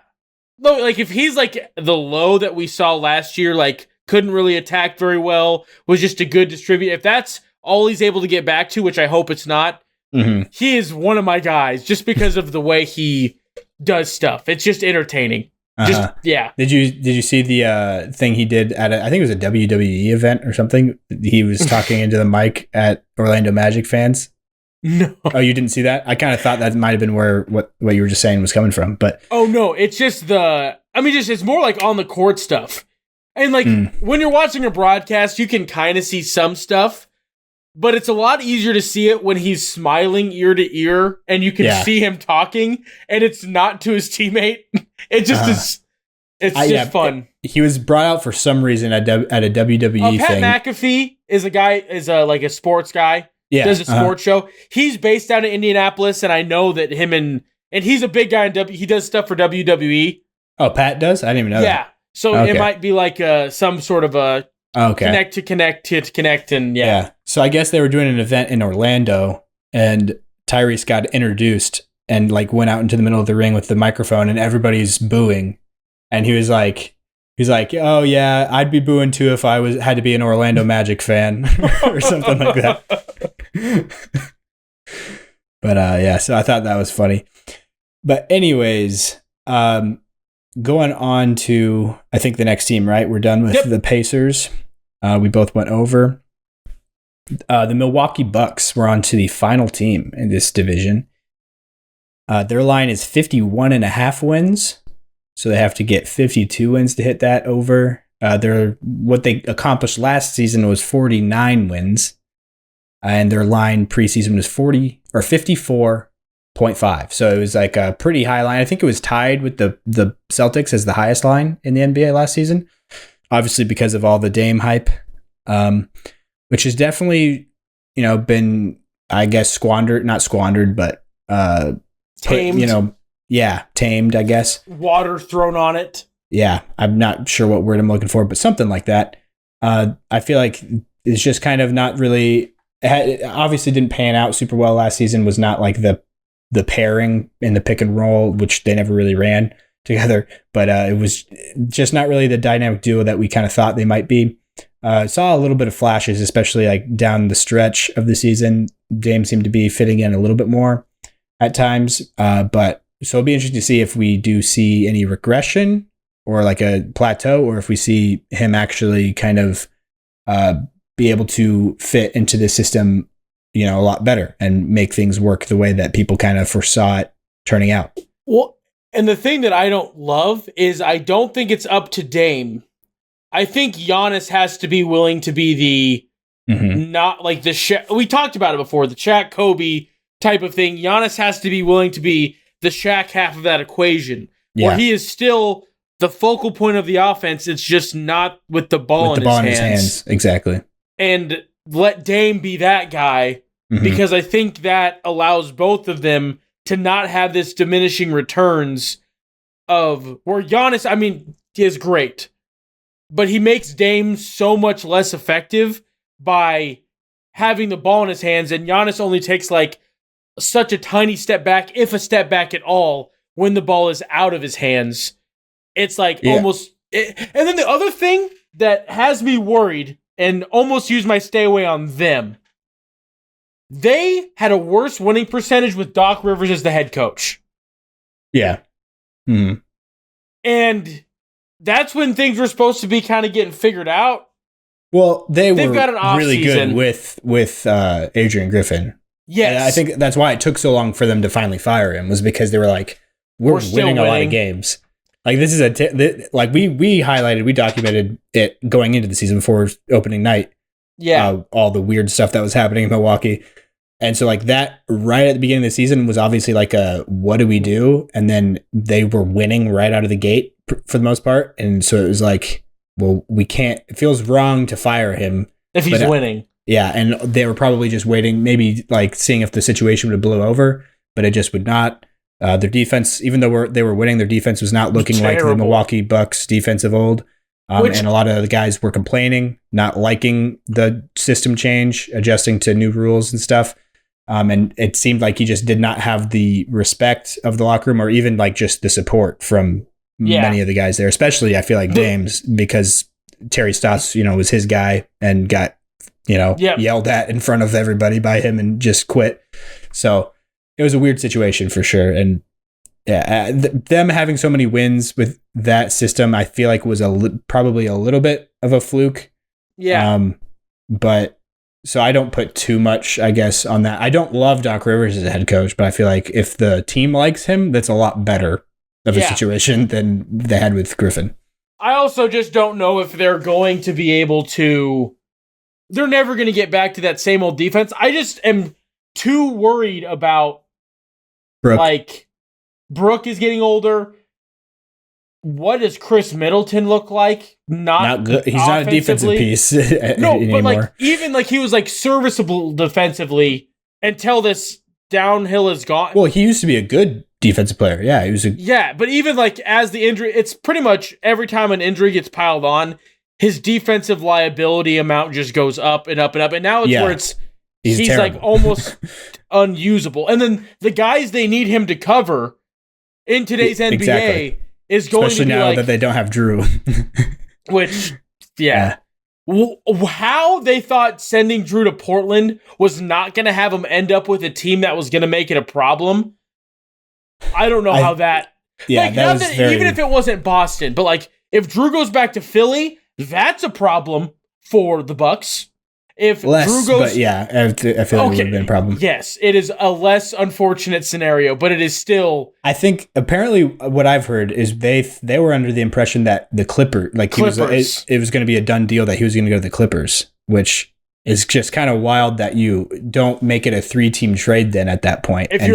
No, like if he's like the low that we saw last year, like couldn't really attack very well, was just a good distributor. If that's all he's able to get back to, which I hope it's not, he is one of my guys just because of the way he does stuff. It's just entertaining. Just yeah. Did you see the thing he did at I think it was a WWE event or something? He was talking into the mic at Orlando Magic fans. No. Oh, you didn't see that? I kind of thought that might have been where what you were just saying was coming from, but oh no, it's just it's more like on the court stuff. And like when you're watching a broadcast, you can kind of see some stuff, but it's a lot easier to see it when he's smiling ear to ear and you can see him talking and it's not to his teammate. It just is. It's just fun. He was brought out for some reason at a WWE Pat thing. McAfee is a sports guy. Yeah, does a sports show. He's based out of Indianapolis, and I know that him and he's a big guy in he does stuff for WWE. Oh, Pat does? I didn't even know that. Yeah. So it might be like some sort of a connect to connect, and yeah. So I guess they were doing an event in Orlando, and Tyrese got introduced and like went out into the middle of the ring with the microphone, and everybody's booing, and he's like, oh yeah, I'd be booing too if I had to be an Orlando Magic fan or something like that. But so I thought that was funny. But anyways, going on to, I think, the next team, right? We're done with the Pacers. We both went over. The Milwaukee Bucks were on to the final team in this division. Their line is 51.5 wins. So they have to get 52 wins to hit that over. What they accomplished last season was 49 wins. And their line preseason was 54.5. So it was like a pretty high line. I think it was tied with the Celtics as the highest line in the NBA last season. Obviously because of all the Dame hype, which has definitely, been, I guess, not squandered, but tamed. Tamed, I guess. Water thrown on it. Yeah, I'm not sure what word I'm looking for, but something like that. I feel like it's just kind of not really. It obviously didn't pan out super well last season. Was not like the pairing in the pick and roll, which they never really ran together. But it was just not really the dynamic duo that we kind of thought they might be. Saw a little bit of flashes, especially like down the stretch of the season. Dame seemed to be fitting in a little bit more at times, but. So it'll be interesting to see if we do see any regression or like a plateau, or if we see him actually kind of be able to fit into the system, a lot better and make things work the way that people kind of foresaw it turning out. Well, and the thing that I don't love is I don't think it's up to Dame. I think Giannis has to be willing to be the not like the we talked about it before, the Shaq Kobe type of thing. Giannis has to be willing to be the Shaq half of that equation, where he is still the focal point of the offense. It's just not with the ball, in his hands. Exactly. And let Dame be that guy, because I think that allows both of them to not have this diminishing returns of where Giannis, I mean, he is great, but he makes Dame so much less effective by having the ball in his hands, and Giannis only takes like such a tiny step back, if a step back at all, when the ball is out of his hands. It's like almost... and then the other thing that has me worried and almost use my stay away on them, they had a worse winning percentage with Doc Rivers as the head coach. Yeah. Mm-hmm. And that's when things were supposed to be kind of getting figured out. Well, they've got an really season. Good with Adrian Griffin. Yes. And I think that's why it took so long for them to finally fire him, was because they were like, we're winning a lot of games. Like, this is like we highlighted, we documented it going into the season before opening night. Yeah. All the weird stuff that was happening in Milwaukee. And so like that right at the beginning of the season was obviously like what do we do? And then they were winning right out of the gate for the most part. And so it was like, well, we can't, it feels wrong to fire him. If he's winning. Yeah. And they were probably just waiting, maybe like seeing if the situation would blow over, but it just would not. Their defense, even though they were winning, their defense was not looking like the Milwaukee Bucks defense of old. And a lot of the guys were complaining, not liking the system change, adjusting to new rules and stuff. And it seemed like he just did not have the respect of the locker room, or even like just the support from many of the guys there, especially I feel like Dame's, because Terry Stotts, was his guy and got, yelled at in front of everybody by him and just quit. So it was a weird situation for sure. And them having so many wins with that system, I feel like was probably a little bit of a fluke. Yeah. But so I don't put too much, I guess, on that. I don't love Doc Rivers as a head coach, but I feel like if the team likes him, that's a lot better of a situation than they had with Griffin. I also just don't know if they're going to be able to... They're never going to get back to that same old defense. I just am too worried about... Brooke. Like, Brooke is getting older. What does Chris Middleton look like? Not good. He's not a defensive piece anymore. But like even like he was like serviceable defensively until this downhill is gone. Well, he used to be a good defensive player. Yeah, he was. But even like as the injury, it's pretty much every time an injury gets piled on, his defensive liability amount just goes up and up and up. And now it's where he's like almost unusable. And then the guys they need him to cover in today's NBA is going especially to be now like, that they don't have Drew. which, how they thought sending Drew to Portland was not going to have him end up with a team that was going to make it a problem. I don't know how that... Yeah, even if it wasn't Boston, but like if Drew goes back to Philly, that's a problem for the Bucks. If Drew goes, but I feel like it would have been a problem. Yes, it is a less unfortunate scenario, but it is still. I think apparently what I've heard is they were under the impression that the Clippers, it was going to be a done deal that he was going to go to the Clippers, which is just kind of wild that you don't make it a 3-team trade then at that point. If you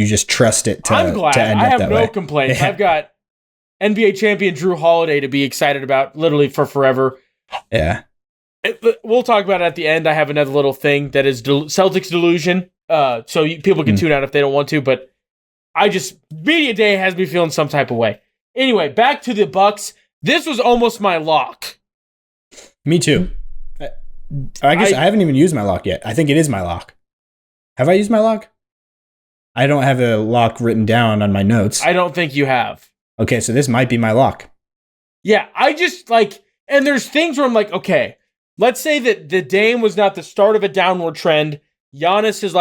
just trust it to. I'm glad. To end I up have that no way. complaints. I've got NBA champion Drew Holiday to be excited about, literally for forever. Yeah. We'll talk about it at the end. I have another little thing that is Celtics delusion. So people can tune out if they don't want to, but media day has me feeling some type of way. Anyway, back to the Bucks. This was almost my lock. Me too. I guess I haven't even used my lock yet. I think it is my lock. Have I used my lock? I don't have a lock written down on my notes. I don't think you have. Okay, so this might be my lock. Yeah, I just and there's things where I'm like, okay, let's say that the Dame was not the start of a downward trend. Giannis is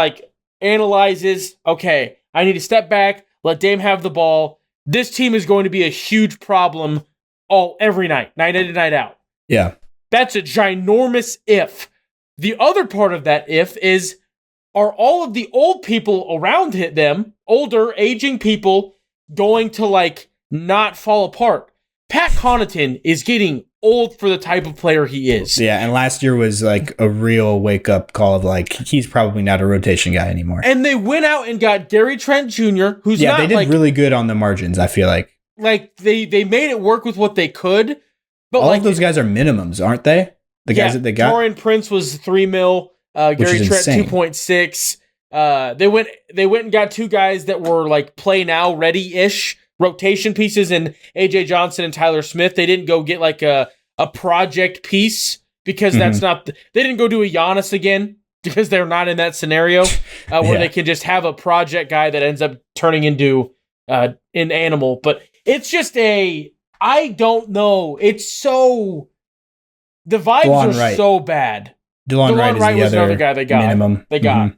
analyzes, okay, I need to step back, let Dame have the ball. This team is going to be a huge problem every night in and night out. Yeah. That's a ginormous if. The other part of that if is, are all of the old people around them, older, aging people, going to like not fall apart? Pat Connaughton is getting old for the type of player he is. Yeah, and last year was like a real wake-up call of like, he's probably not a rotation guy anymore. And they went out and got Gary Trent Jr., who's not they did like, really good on the margins, I feel like. Like, they made it work with what they could. But all of those guys are minimums, aren't they? The guys that they got? Taurean Prince was $3 million. Gary Trent, 2.6. They went and got two guys that were like play now ready-ish rotation pieces, and AJ Johnson and Tyler Smith. They didn't go get like a project piece because that's not. They didn't go do a Giannis again because they're not in that scenario where they can just have a project guy that ends up turning into an animal. But it's just I don't know. It's so the vibes are so bad. DeLon Wright was another guy they got. Minimum. They got.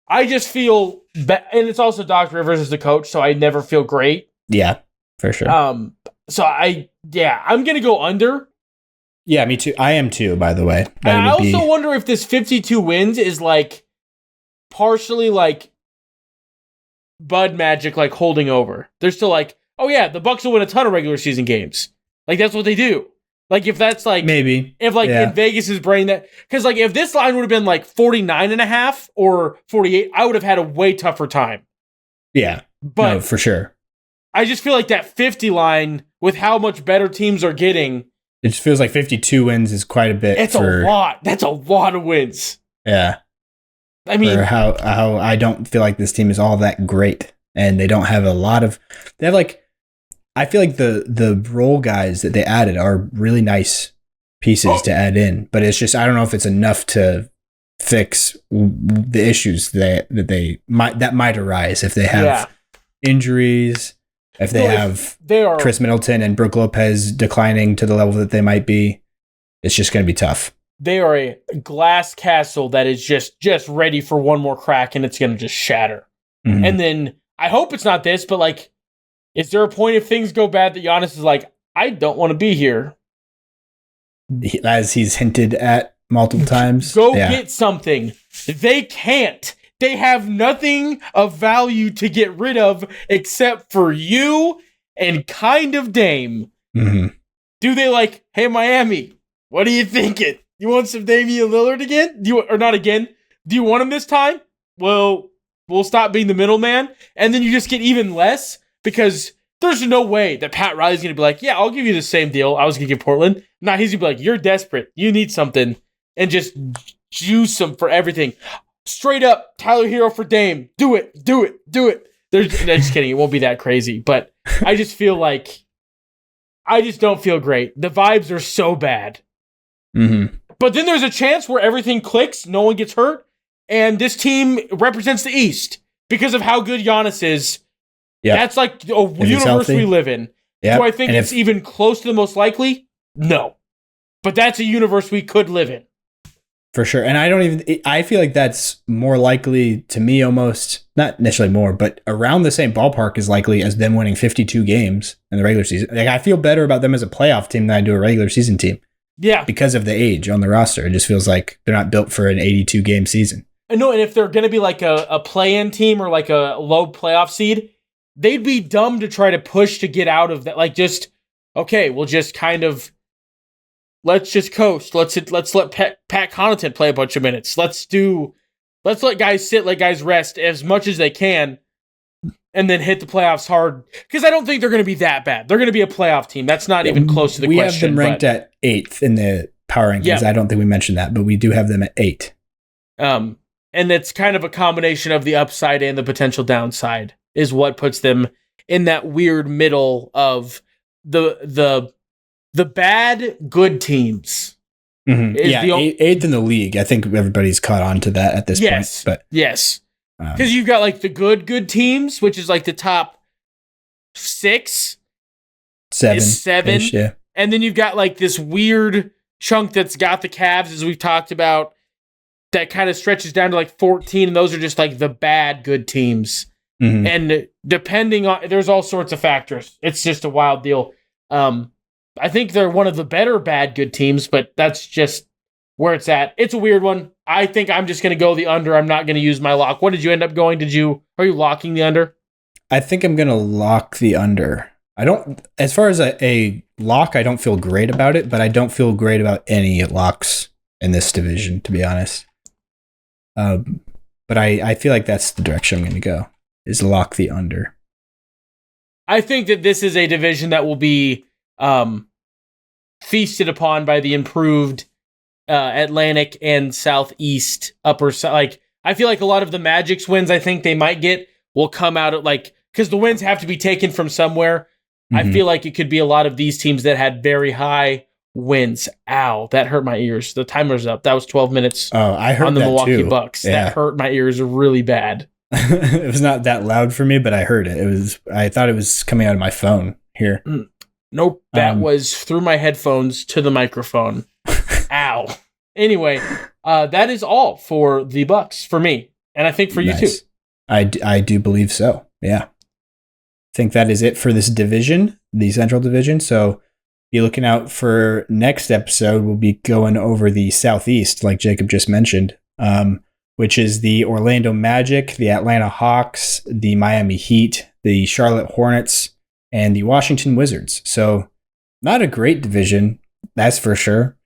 I just feel and it's also Doc Rivers as the coach, so I never feel great. Yeah, for sure. So I'm gonna go under. Yeah, me too. I am too, by the way. And I also wonder if this 52 wins is like partially like Bud Magic, like holding over. They're still like, oh yeah, the Bucks will win a ton of regular season games. Like that's what they do. Like if that's like maybe if like in Vegas's brain that because like if this line would have been like 49.5 or 48, I would have had a way tougher time. Yeah, but no, for sure. I just feel like that 50 line with how much better teams are getting. It just feels like 52 wins is quite a bit. It's a lot. That's a lot of wins. Yeah. I mean, for how I don't feel like this team is all that great, and they don't have a lot of. They have like. I feel like the role guys that they added are really nice pieces to add in, but it's just I don't know if it's enough to fix the issues that might arise if they have injuries, if they have Chris Middleton and Brook Lopez declining to the level that they might be. It's just going to be tough. They are a glass castle that is just ready for one more crack, and it's going to just shatter. Mm-hmm. And then I hope it's not this, but like. Is there a point if things go bad that Giannis is like, I don't want to be here? As he's hinted at multiple times. Go get something. They can't. They have nothing of value to get rid of except for you and kind of Dame. Mm-hmm. Do they like, hey, Miami, what are you thinking? You want some Damian Lillard again? Or not again? Do you want him this time? Well, we'll stop being the middleman. And then you just get even less. Because there's no way that Pat Riley's going to be like, yeah, I'll give you the same deal I was going to give Portland. Nah, he's going to be like, you're desperate. You need something. And just juice them for everything. Straight up, Tyler Hero for Dame. Do it. No, just kidding. It won't be that crazy. But I just feel like, I just don't feel great. The vibes are so bad. Mm-hmm. But then there's a chance where everything clicks, no one gets hurt, and this team represents the East because of how good Giannis is. Yep. That's like a universe we live in. Yep. Do I think it's even close to the most likely? No. But that's a universe we could live in. For sure. And I feel like that's more likely to me almost, not necessarily more, but around the same ballpark is likely as them winning 52 games in the regular season. Like I feel better about them as a playoff team than I do a regular season team. Yeah. Because of the age on the roster. It just feels like they're not built for an 82 game season. No, and if they're going to be like a play-in team or like a low playoff seed, they'd be dumb to try to push to get out of that. Like, just, okay, we'll just kind of, let's just coast. Let's let Pat Connaughton play a bunch of minutes. Let's let guys sit, let guys rest as much as they can, and then hit the playoffs hard. Because I don't think they're going to be that bad. They're going to be a playoff team. That's not even close to the question. We have them ranked at 8th in the power rankings. Yeah. I don't think we mentioned that, but we do have them at 8. And it's kind of a combination of the upside and the potential downside. Is what puts them in that weird middle of the bad good teams. Mm-hmm. Yeah, 8th in the league. I think everybody's caught on to that at this point. But yes, because you've got like the good teams, which is like the top 6, 7, yeah. And then you've got like this weird chunk that's got the Cavs, as we've talked about, that kind of stretches down to like 14, and those are just like the bad good teams. Mm-hmm. And depending on, there's all sorts of factors. It's just a wild deal. I think they're one of the better bad good teams, but that's just where it's at. It's a weird one. I think I'm just going to go the under. I'm not going to use my lock. What did you end up going? Are you locking the under? I think I'm going to lock the under. As far as a lock, I don't feel great about it, but I don't feel great about any locks in this division, to be honest. But I feel like that's the direction I'm going to go, is lock the under. I think that this is a division that will be feasted upon by the improved Atlantic and Southeast upper side. Like, I feel like a lot of the Magic's wins I think they might get will come out at because the wins have to be taken from somewhere. Mm-hmm. I feel like it could be a lot of these teams that had very high wins. Ow, that hurt my ears. The timer's up. That was 12 minutes. Oh, I heard on the that Milwaukee too. Bucks. Yeah. That hurt my ears really bad. It was not that loud for me, but I heard it. I thought it was coming out of my phone here. Nope, that was through my headphones to the microphone. Ow. Anyway, that is all for the Bucks for me, and I think for you too. I do believe so. Yeah. I think that is it for this division, the Central Division. So be looking out for next episode. We'll be going over the Southeast, like Jacob just mentioned, which is the Orlando Magic, the Atlanta Hawks, the Miami Heat, the Charlotte Hornets, and the Washington Wizards. So not a great division, that's for sure.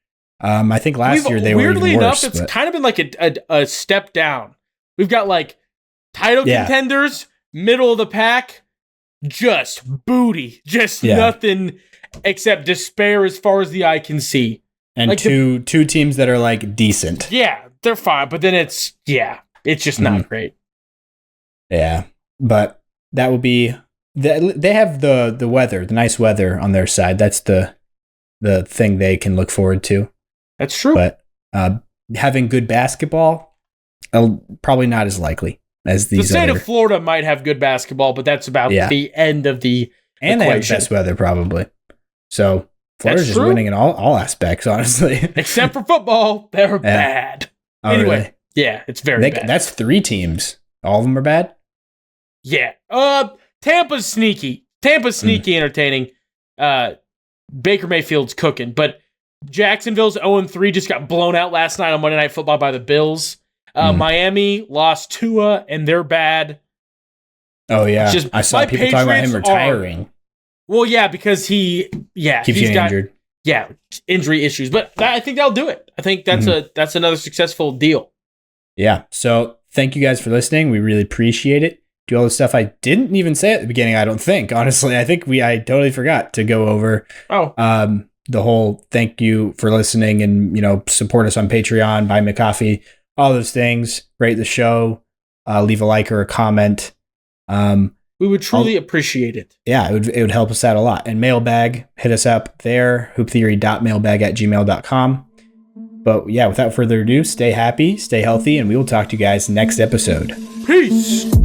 I think last year they were even worse. Weirdly enough, it's kind of been like a step down. We've got title contenders, middle of the pack, just booty, just nothing except despair as far as the eye can see. And two teams that are decent. Yeah, they're fine, but then it's just not great. Yeah, but that will be they have the weather, the nice weather on their side. That's the thing they can look forward to. That's true. But having good basketball, probably not as likely as these. The state of Florida might have good basketball, but that's about the end of the and equation. They have best weather probably. So Florida's just winning in all aspects, honestly. Except for football, they're bad. Oh, anyway, really? yeah, it's very bad. That's 3 teams. All of them are bad? Yeah. Tampa's sneaky. Entertaining. Baker Mayfield's cooking, but Jacksonville's 0-3, just got blown out last night on Monday Night Football by the Bills. Miami lost Tua, and they're bad. Oh, yeah. I saw people talking about him retiring. Well, yeah, because he's getting injured. Yeah, injury issues. But I think that'll do it. I think that's another successful deal. Yeah. So thank you guys for listening. We really appreciate it. Do all the stuff I didn't even say at the beginning, I don't think. Honestly, I think I totally forgot to go over the whole thank you for listening and, support us on Patreon, buy me a coffee, all those things. Rate the show, leave a like or a comment. We would truly appreciate it. Yeah, it would help us out a lot. And mailbag, hit us up there, hooptheory.mailbag@gmail.com. But yeah, without further ado, stay happy, stay healthy, and we will talk to you guys next episode. Peace!